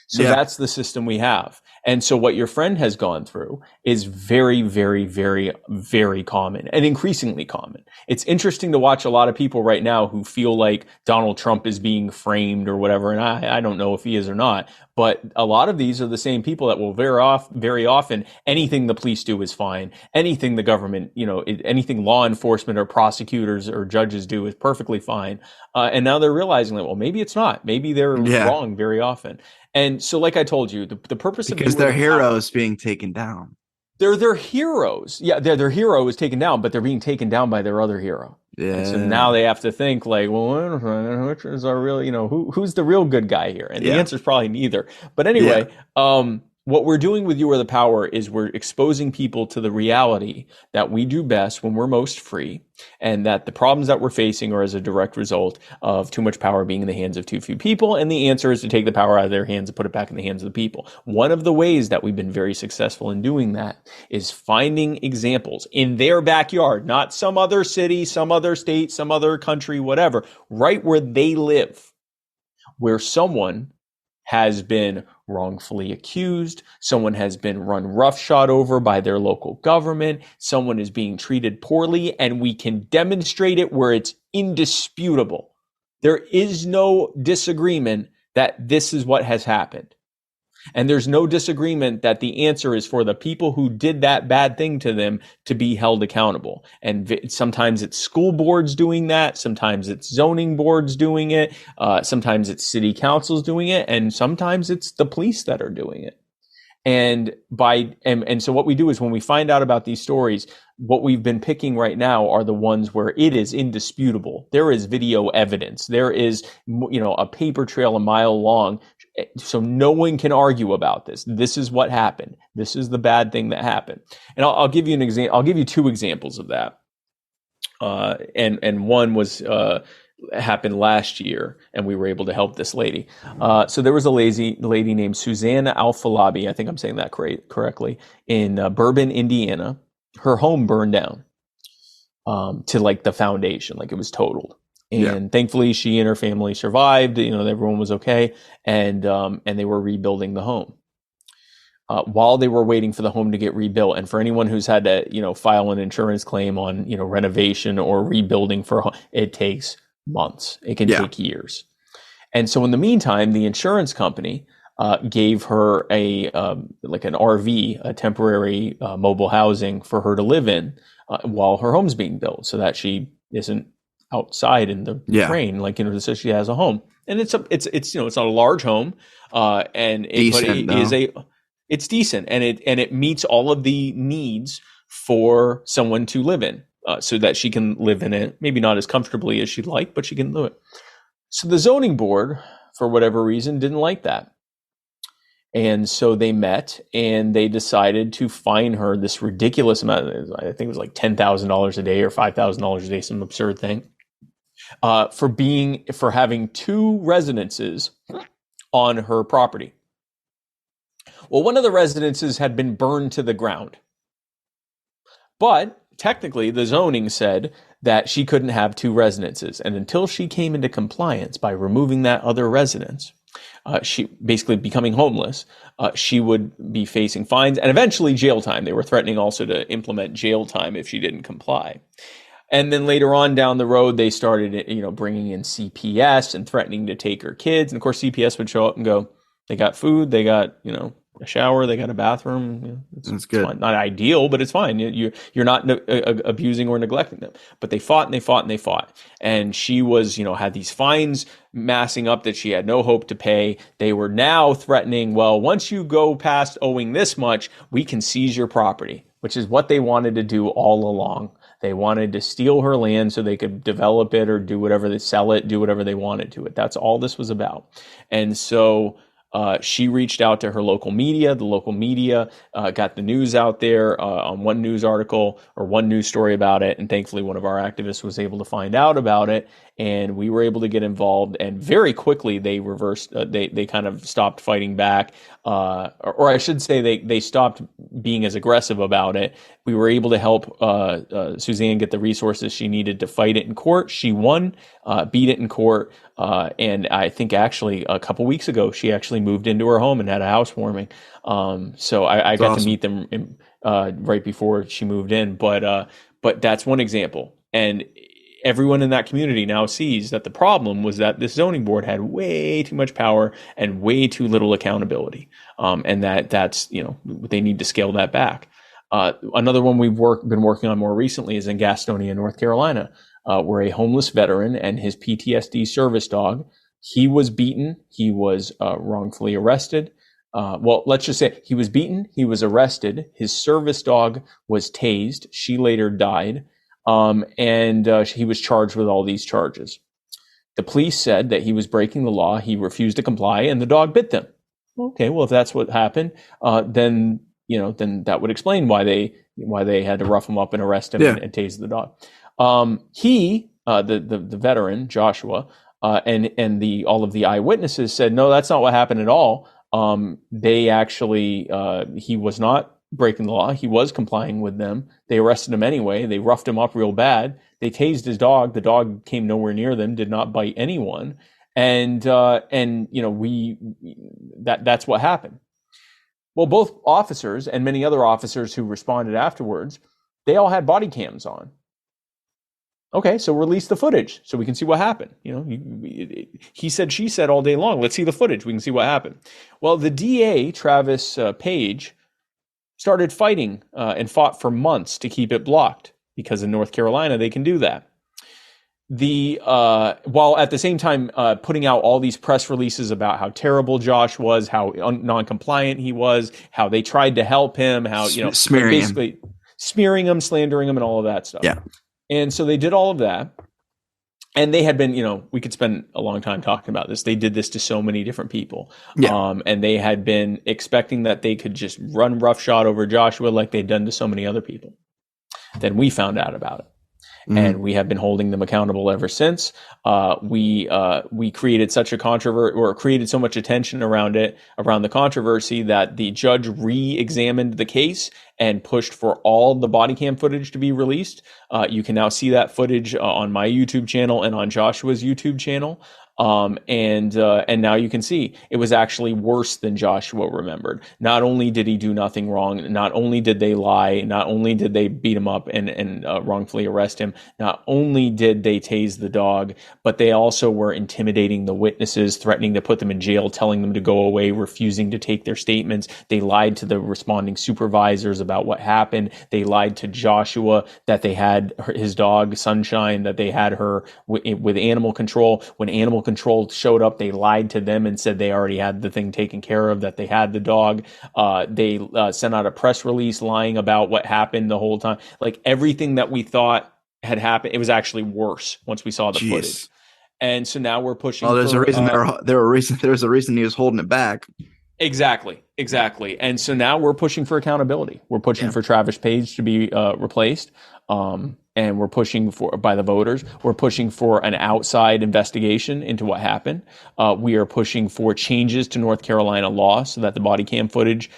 So that's the system we have. And so what your friend has gone through is very, very, very, very common and increasingly common. It's interesting to watch a lot of people right now who feel like Donald Trump is being framed or whatever. And I don't know if he is or not, but a lot of these are the same people that will very often, anything the police do is fine. Anything the government, anything law enforcement or prosecutors or judges do is perfectly fine. And now they're realizing that, well, maybe it's not. Maybe they're wrong very often. And so, like I told you, the purpose of because they're heroes being taken down. They're their heroes. Yeah, their hero is taken down, but they're being taken down by their other hero. Yeah. And so now they have to think like, well, which is our real, who's the real good guy here? And the answer is probably neither. But anyway, what we're doing with You Are the Power is we're exposing people to the reality that we do best when we're most free, and that the problems that we're facing are as a direct result of too much power being in the hands of too few people. And the answer is to take the power out of their hands and put it back in the hands of the people. One of the ways that we've been very successful in doing that is finding examples in their backyard, not some other city, some other state, some other country, whatever, right where they live, where someone has been wrongfully accused, someone has been run roughshod over by their local government, someone is being treated poorly, and we can demonstrate it where it's indisputable. There is no disagreement that this is what has happened. And there's no disagreement that the answer is for the people who did that bad thing to them to be held accountable. And sometimes it's school boards doing that. Sometimes it's zoning boards doing it. Sometimes it's city councils doing it. And sometimes it's the police that are doing it. And so what we do is when we find out about these stories, what we've been picking right now are the ones where it is indisputable. There is video evidence. There is, a paper trail a mile long. So no one can argue about this. This is what happened. This is the bad thing that happened. And I'll give you an example. I'll give you two examples of that. And one was, happened last year, and we were able to help this lady. So there was a lady named Susanna Alfalabi, I think I'm saying that correctly, in Bourbon, Indiana. Her home burned down to like the foundation, like it was totaled. And thankfully, she and her family survived. Everyone was okay, and they were rebuilding the home. While they were waiting for the home to get rebuilt, and for anyone who's had to, file an insurance claim on, renovation or rebuilding for a home, it takes months. It can take years. And so in the meantime, the insurance company gave her like an RV, a temporary mobile housing for her to live in while her home's being built, so that she isn't outside in the rain, so she has a home. And it's not a large home, it's decent, and it meets all of the needs for someone to live in. So that she can live in it, maybe not as comfortably as she'd like, but she can live it. So the zoning board, for whatever reason, didn't like that. And so they met and they decided to fine her this ridiculous amount. I think it was like $10,000 a day or $5,000 a day, some absurd thing, for having two residences on her property. Well, one of the residences had been burned to the ground, but technically, the zoning said that she couldn't have two residences. And until she came into compliance by removing that other residence, she basically becoming homeless, she would be facing fines and eventually jail time. They were threatening also to implement jail time if she didn't comply. And then later on down the road, they started, bringing in CPS and threatening to take her kids. And of course, CPS would show up and go, they got food, they got, a shower, they got a bathroom. It's good. Fine. Not ideal, but it's fine. You're not abusing or neglecting them. But they fought and they fought and they fought. And she was, had these fines massing up that she had no hope to pay. They were now threatening, well, once you go past owing this much, we can seize your property, which is what they wanted to do all along. They wanted to steal her land so they could develop it or do whatever, they sell it, do whatever they wanted to it. That's all this was about. And so she reached out to her local media. The local media got the news out there on one news article or one news story about it. And thankfully, one of our activists was able to find out about it. And we were able to get involved. And very quickly, they reversed, they kind of stopped fighting back. Or I should say, they stopped being as aggressive about it. We were able to help Suzanne get the resources she needed to fight it in court. She won, beat it in court, and I think actually a couple weeks ago she actually moved into her home and had a housewarming. So I got to meet them right before she moved in. But that's one example, and everyone in that community now sees that the problem was that this zoning board had way too much power and way too little accountability. And that's, they need to scale that back. Another one we've been working on more recently is in Gastonia, North Carolina, where a homeless veteran and his PTSD service dog, he was beaten. He was wrongfully arrested. Well, let's just say he was beaten. He was arrested. His service dog was tased. She later died. And he was charged with all these charges. The police said that he was breaking the law. He refused to comply, and the dog bit them. Okay, well, if that's what happened, then that would explain why they had to rough him up and arrest him and tase the dog. The veteran Joshua, and all of the eyewitnesses said, no, that's not what happened at all. They actually, he was not breaking the law. He was complying with them. They arrested him anyway. They roughed him up real bad. They tased his dog. The dog came nowhere near them, did not bite anyone. That's what happened. Well, both officers and many other officers who responded afterwards, they all had body cams on. Okay, so release the footage so we can see what happened. He said, she said all day long. Let's see the footage. We can see what happened. Well, the DA, Travis Page, started fighting and fought for months to keep it blocked, because in North Carolina they can do that. While at the same time putting out all these press releases about how terrible Josh was, how non-compliant he was, how they tried to help him, how smearing him, slandering him, and all of that stuff. Yeah. And so they did all of that. And they had been, we could spend a long time talking about this. They did this to so many different people. Yeah. And they had been expecting that they could just run roughshod over Joshua like they'd done to so many other people. Then we found out about it. Mm-hmm. And we have been holding them accountable ever since. We created such a controversy, or created so much attention around the controversy, that the judge re-examined the case and pushed for all the body cam footage to be released. You can now see that footage on my YouTube channel and on Joshua's YouTube channel. And now you can see it was actually worse than Joshua remembered. Not only did he do nothing wrong, not only did they lie, not only did they beat him up and wrongfully arrest him, not only did they tase the dog, but they also were intimidating the witnesses, threatening to put them in jail, telling them to go away, refusing to take their statements. They lied to the responding supervisors about what happened. They lied to Joshua that they had his dog, Sunshine, that they had her with animal control. When animal control showed up, they lied to them and said they already had the thing taken care of, that they had the dog. They sent out a press release lying about what happened the whole time. Like, everything that we thought had happened, it was actually worse once we saw the footage. And so now we're pushing. Well, there's a reason there's a reason he was holding it back. Exactly. And so now we're pushing for accountability. We're pushing for Travis Page to be replaced. And we're pushing by the voters. We're pushing for an outside investigation into what happened. We are pushing for changes to North Carolina law so that the body cam footage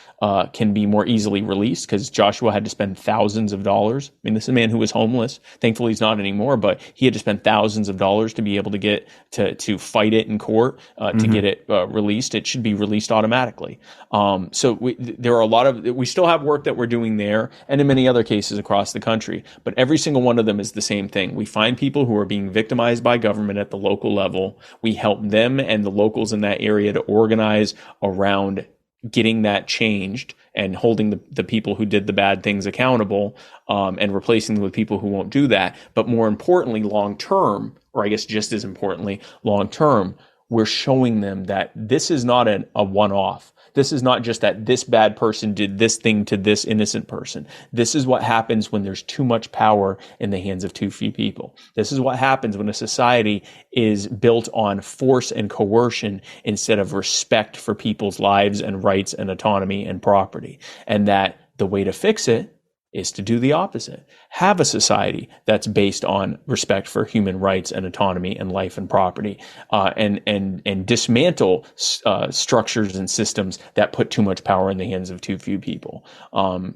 can be more easily released, because Joshua had to spend thousands of dollars. I mean, this is a man who was homeless. Thankfully, he's not anymore, but he had to spend thousands of dollars to be able to get to fight it in court, to get it released. It should be released automatically. There are we still have work that we're doing there, and in many other cases across the country, but every single one of them is the same thing. We find people who are being victimized by government at the local level. We help them and the locals in that area to organize around getting that changed and holding the people who did the bad things accountable, and replacing them with people who won't do that. But more importantly, long term, or I guess just as importantly, long term, we're showing them that this is not a one-off. This is not just that this bad person did this thing to this innocent person. This is what happens when there's too much power in the hands of too few people. This is what happens when a society is built on force and coercion instead of respect for people's lives and rights and autonomy and property. And that the way to fix it is to do the opposite. Have a society that's based on respect for human rights and autonomy and life and property, and dismantle structures and systems that put too much power in the hands of too few people.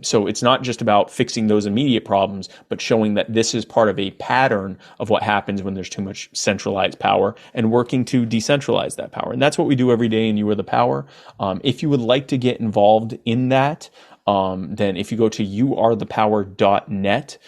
So it's not just about fixing those immediate problems, but showing that this is part of a pattern of what happens when there's too much centralized power, and working to decentralize that power. And that's what we do every day in You Are the Power. If you would like to get involved in that, then if you go to youarethepower.net,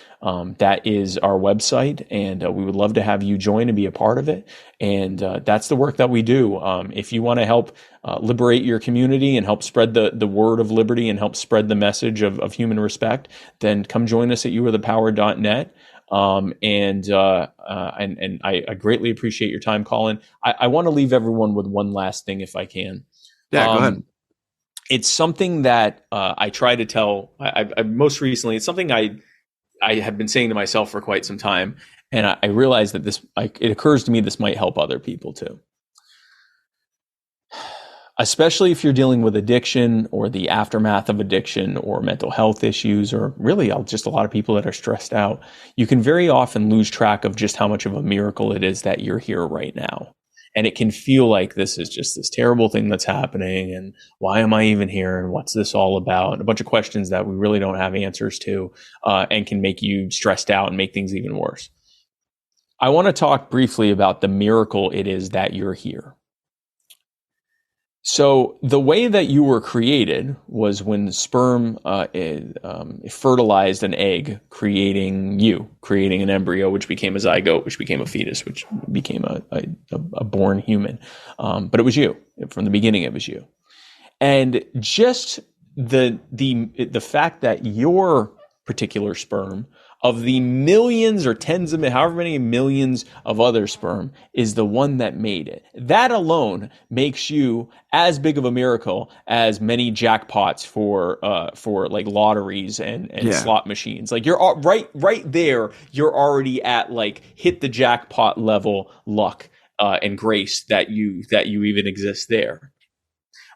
that is our website, and we would love to have you join and be a part of it. And that's the work that we do. If you want to help liberate your community and help spread the word of liberty and help spread the message of human respect, then come join us at youarethepower.net. And I greatly appreciate your time, Colin. I want to leave everyone with one last thing, if I can. Yeah, go ahead. It's something that I try to tell. I most recently, it's something I have been saying to myself for quite some time, and I realize that it occurs to me this might help other people too. Especially if you're dealing with addiction or the aftermath of addiction or mental health issues, or really just a lot of people that are stressed out, you can very often lose track of just how much of a miracle it is that you're here right now. And it can feel like this is just this terrible thing that's happening, and why am I even here, and what's this all about? And a bunch of questions that we really don't have answers to, and can make you stressed out and make things even worse. I want to talk briefly about the miracle it is that you're here. So the way that you were created was when sperm fertilized an egg, creating an embryo, which became a zygote, which became a fetus, which became a born human. But it was you. From the beginning, it was you. And just the fact that your particular sperm, of the millions or tens of however many millions of other sperm, is the one that made it. That alone makes you as big of a miracle as many jackpots for like lotteries and slot machines. Like you're right there. You're already at like hit the jackpot level luck and grace that you even exist there.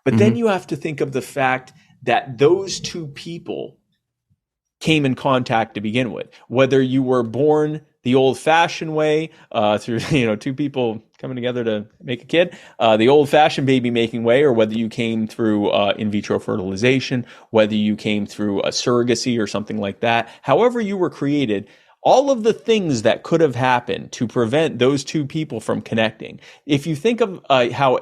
But then you have to think of the fact that those two people came in contact to begin with. Whether you were born the old-fashioned way, through two people coming together to make a kid, the old-fashioned baby-making way, or whether you came through in vitro fertilization, whether you came through a surrogacy or something like that, however you were created, all of the things that could have happened to prevent those two people from connecting. If you think of how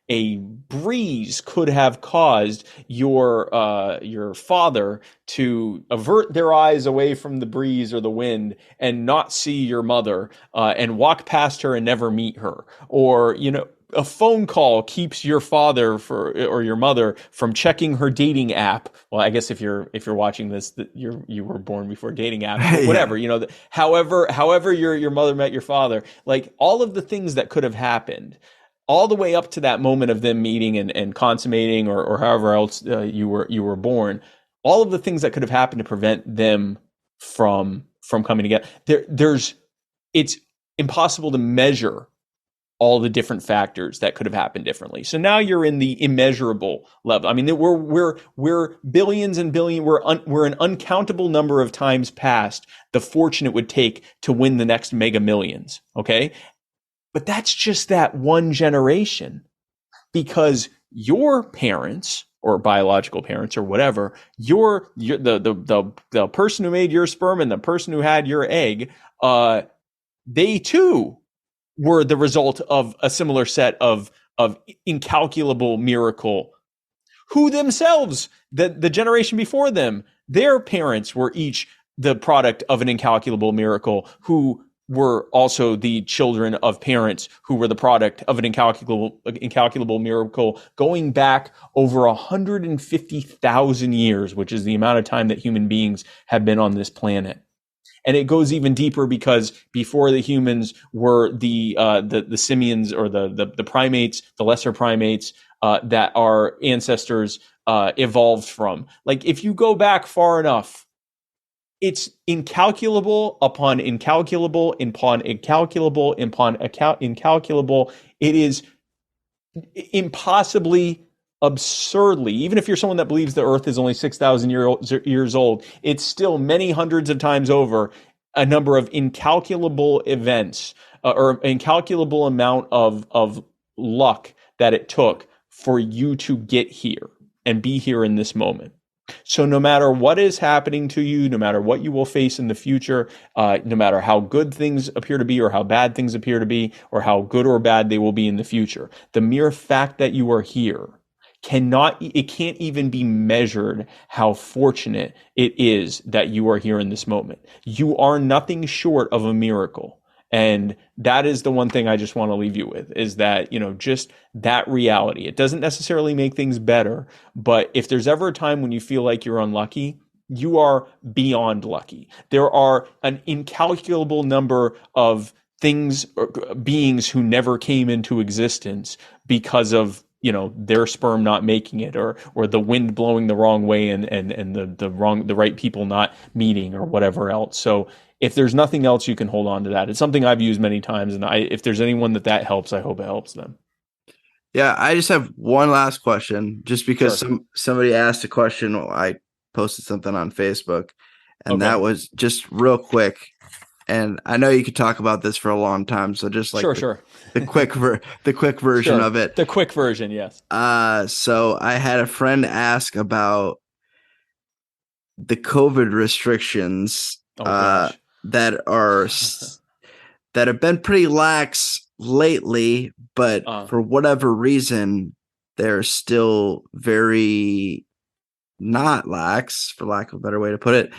a breeze could have caused your father to avert their eyes away from the breeze or the wind and not see your mother, and walk past her and never meet her, or a phone call keeps your father or your mother from checking her dating app. Well, I guess if you're watching this, you were born before dating apps, but whatever, however your mother met your father, like all of the things that could have happened all the way up to that moment of them meeting and consummating, or however else you were born, all of the things that could have happened to prevent them from coming together. It's impossible to measure all the different factors that could have happened differently. So now you're in the immeasurable level. I mean, we're billions and billions. We're an uncountable number of times past the fortune it would take to win the next Mega Millions. Okay. But that's just that one generation, because your parents or biological parents or whatever, the person who made your sperm and the person who had your egg, they too were the result of a similar set of incalculable miracle, who themselves, the generation before them, their parents were each the product of an incalculable miracle, who were also the children of parents who were the product of an incalculable miracle, going back over 150,000 years, which is the amount of time that human beings have been on this planet. And it goes even deeper, because before the humans were the simians, or the primates, the lesser primates that our ancestors evolved from. Like if you go back far enough, it's incalculable upon incalculable upon incalculable upon incalculable. It is impossibly absurdly, even if you're someone that believes the Earth is only 6,000 years old, it's still many hundreds of times over a number of incalculable events or incalculable amount of luck that it took for you to get here and be here in this moment. So no matter what is happening to you, no matter what you will face in the future, no matter how good things appear to be or how bad things appear to be or how good or bad they will be in the future, the mere fact that you are here it can't even be measured how fortunate it is that you are here in this moment. You are nothing short of a miracle. And that is the one thing I just want to leave you with, is that, just that reality. It doesn't necessarily make things better, but if there's ever a time when you feel like you're unlucky, you are beyond lucky. There are an incalculable number of things or beings who never came into existence because of their sperm not making it, or the wind blowing the wrong way, and the right people not meeting, or whatever else. So if there's nothing else, you can hold on to that. It's something I've used many times, and if there's anyone that helps, I hope it helps them. Yeah, I just have one last question, just because Sure. somebody asked a question. I posted something on Facebook, and that was just real quick. And I know you could talk about this for a long time, so just like the quick version of it. The quick version, yes. So I had a friend ask about the COVID restrictions that have been pretty lax lately, but for whatever reason, they're still very not lax, for lack of a better way to put it,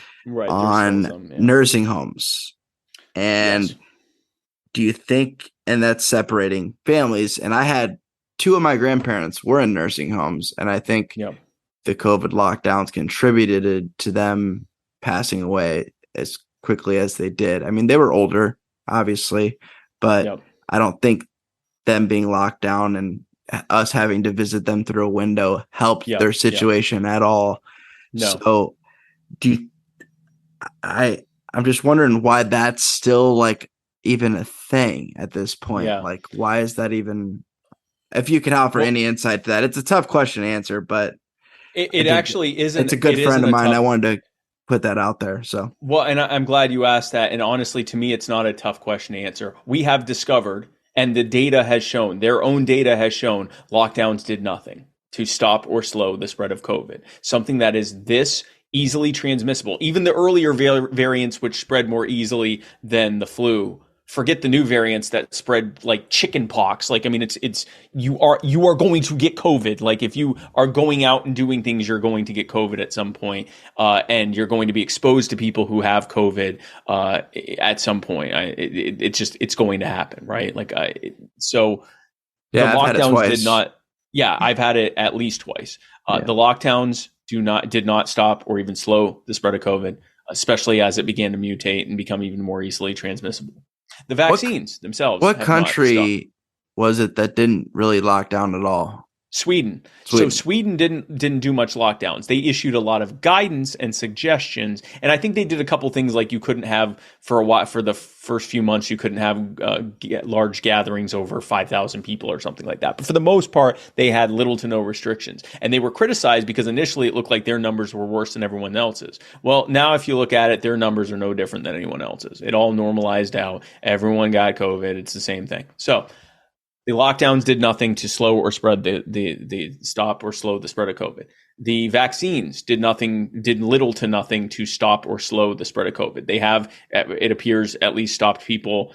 on nursing homes. And do you think, and that's separating families, and I had two of my grandparents were in nursing homes, and I think the COVID lockdowns contributed to them passing away as quickly as they did. I mean, they were older, obviously, but I don't think them being locked down and us having to visit them through a window helped their situation at all. No. So I'm just wondering why that's still like even a thing at this point. Yeah. Like, why is that even, if you can offer any insight to that? It's a tough question to answer, but it actually isn't. It's a good friend of mine. I wanted to put that out there. So, well, and I'm glad you asked that. And honestly, to me, it's not a tough question to answer. We have discovered, and the data has shown, their own data has shown, lockdowns did nothing to stop or slow the spread of COVID. Something that is this easily transmissible. Even the earlier variants, which spread more easily than the flu, forget the new variants that spread like chicken pox. Like, I mean, you are going to get COVID. Like, if you are going out and doing things, you're going to get COVID at some point, and you're going to be exposed to people who have COVID at some point. It's going to happen, right? Like, so the lockdowns did not. Yeah, I've had it at least twice. The lockdowns did not stop or even slow the spread of COVID, especially as it began to mutate and become even more easily transmissible. The vaccines themselves. What country was it that didn't really lock down at all? Sweden. So Sweden didn't do much lockdowns. They issued a lot of guidance and suggestions, and I think they did a couple things, like you couldn't have for a while, for the first few months, you couldn't have large gatherings over 5,000 people or something like that. But for the most part, they had little to no restrictions, and they were criticized because initially it looked like their numbers were worse than everyone else's. Well, now if you look at it, their numbers are no different than anyone else's. It all normalized out. Everyone got COVID. It's the same thing. So the lockdowns did nothing to slow or spread the stop or slow the spread of COVID. The vaccines did little to nothing to stop or slow the spread of COVID. They have, it appears, at least stopped people,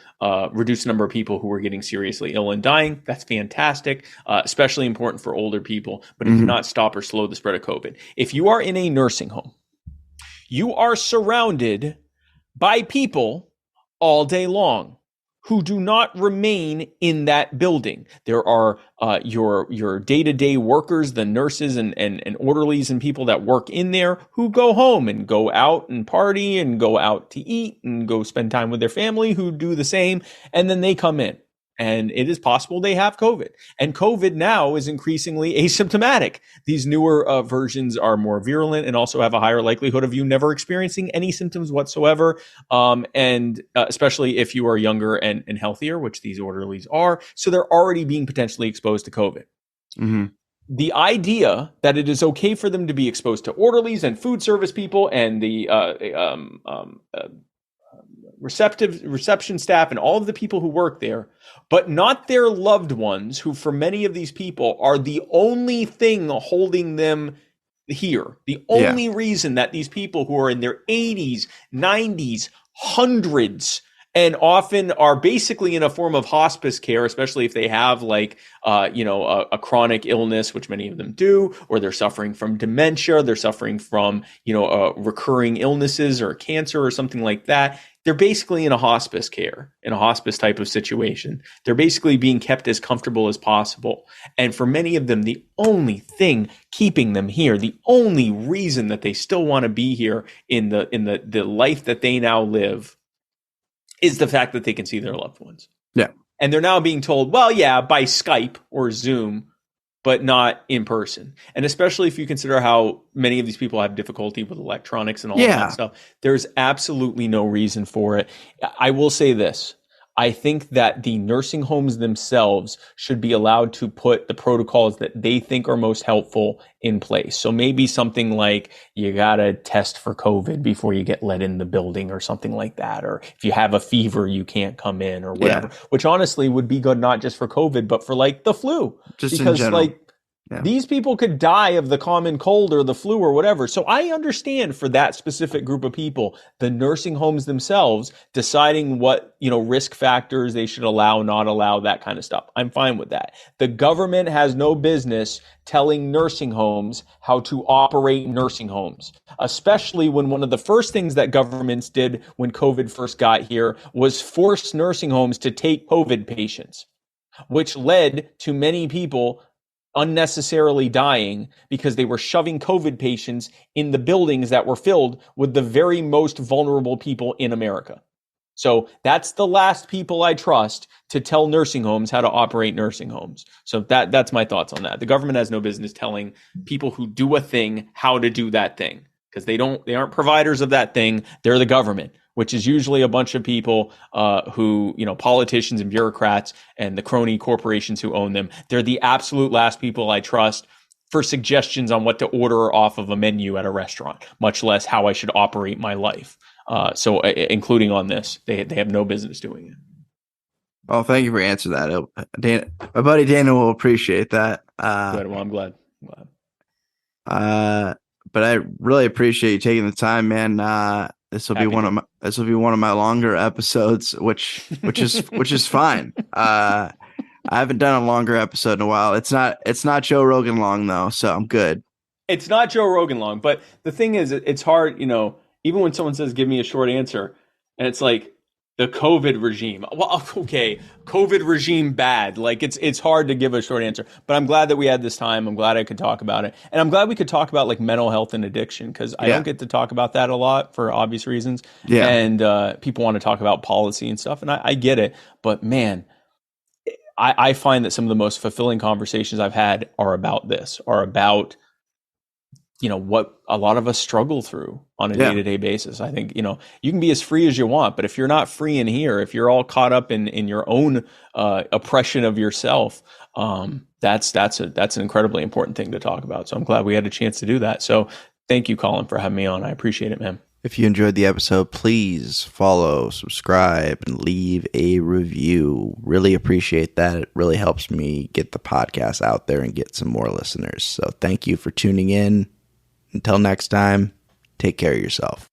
reduced the number of people who were getting seriously ill and dying. That's fantastic, especially important for older people, but it did not stop or slow the spread of COVID. If you are in a nursing home, you are surrounded by people all day long who do not remain in that building. There are your day-to-day workers, the nurses and orderlies and people that work in there, who go home and go out and party and go out to eat and go spend time with their family, who do the same, and then they come in. And it is possible they have COVID. And COVID now is increasingly asymptomatic. These newer versions are more virulent and also have a higher likelihood of you never experiencing any symptoms whatsoever. And especially if you are younger and healthier, which these orderlies are. So they're already being potentially exposed to COVID. Mm-hmm. the idea that it is okay for them to be exposed to orderlies and food service people and the reception staff and all of the people who work there, but not their loved ones, who for many of these people are the only thing holding them here. The only reason that these people who are in their 80s, 90s, hundreds, and often are basically in a form of hospice care, especially if they have like, a chronic illness, which many of them do, or they're suffering from dementia, they're suffering from, recurring illnesses or cancer or something like that. They're basically in a hospice care, in a hospice type of situation. They're basically being kept as comfortable as possible. And for many of them, the only thing keeping them here, the only reason that they still want to be here in the life that they now live, is the fact that they can see their loved ones. Yeah. And they're now being told, well, yeah, by Skype or Zoom, but not in person. And especially if you consider how many of these people have difficulty with electronics and all that stuff, there's absolutely no reason for it. I will say this. I think that the nursing homes themselves should be allowed to put the protocols that they think are most helpful in place. So maybe something like you got to test for COVID before you get let in the building or something like that. Or if you have a fever, you can't come in or whatever, which honestly would be good, not just for COVID, but for like the flu. Just because in general. These people could die of the common cold or the flu or whatever. So I understand for that specific group of people, the nursing homes themselves deciding what, risk factors they should allow, not allow, that kind of stuff. I'm fine with that. The government has no business telling nursing homes how to operate nursing homes, especially when one of the first things that governments did when COVID first got here was force nursing homes to take COVID patients, which led to many people unnecessarily dying because they were shoving COVID patients in the buildings that were filled with the very most vulnerable people in America. So that's the last people I trust to tell nursing homes how to operate nursing homes. So that's my thoughts on that. The government has no business telling people who do a thing how to do that thing, because they aren't providers of that thing. They're the government, which is usually a bunch of people who, politicians and bureaucrats and the crony corporations who own them. They're the absolute last people I trust for suggestions on what to order off of a menu at a restaurant, much less how I should operate my life. So including on this, they have no business doing it. Well, thank you for answering that. My buddy Dana will appreciate that. Good. Well, I'm glad. But I really appreciate you taking the time, man. This will be one of my longer episodes, which is fine. I haven't done a longer episode in a while. It's not Joe Rogan long though, so I'm good. It's not Joe Rogan long, but the thing is, it's hard, even when someone says, give me a short answer, and it's like the COVID regime. Well, okay, COVID regime bad. Like it's hard to give a short answer, but I'm glad that we had this time. I'm glad I could talk about it. And I'm glad we could talk about like mental health and addiction, because I don't get to talk about that a lot for obvious reasons. Yeah. And people want to talk about policy and stuff, and I get it. But man, I find that some of the most fulfilling conversations I've had are about this, are about what a lot of us struggle through on a day-to-day basis. I think, you can be as free as you want, but if you're not free in here, if you're all caught up in your own oppression of yourself, that's an incredibly important thing to talk about. So I'm glad we had a chance to do that. So thank you, Colin, for having me on. I appreciate it, man. If you enjoyed the episode, please follow, subscribe, and leave a review. Really appreciate that. It really helps me get the podcast out there and get some more listeners. So thank you for tuning in. Until next time, take care of yourself.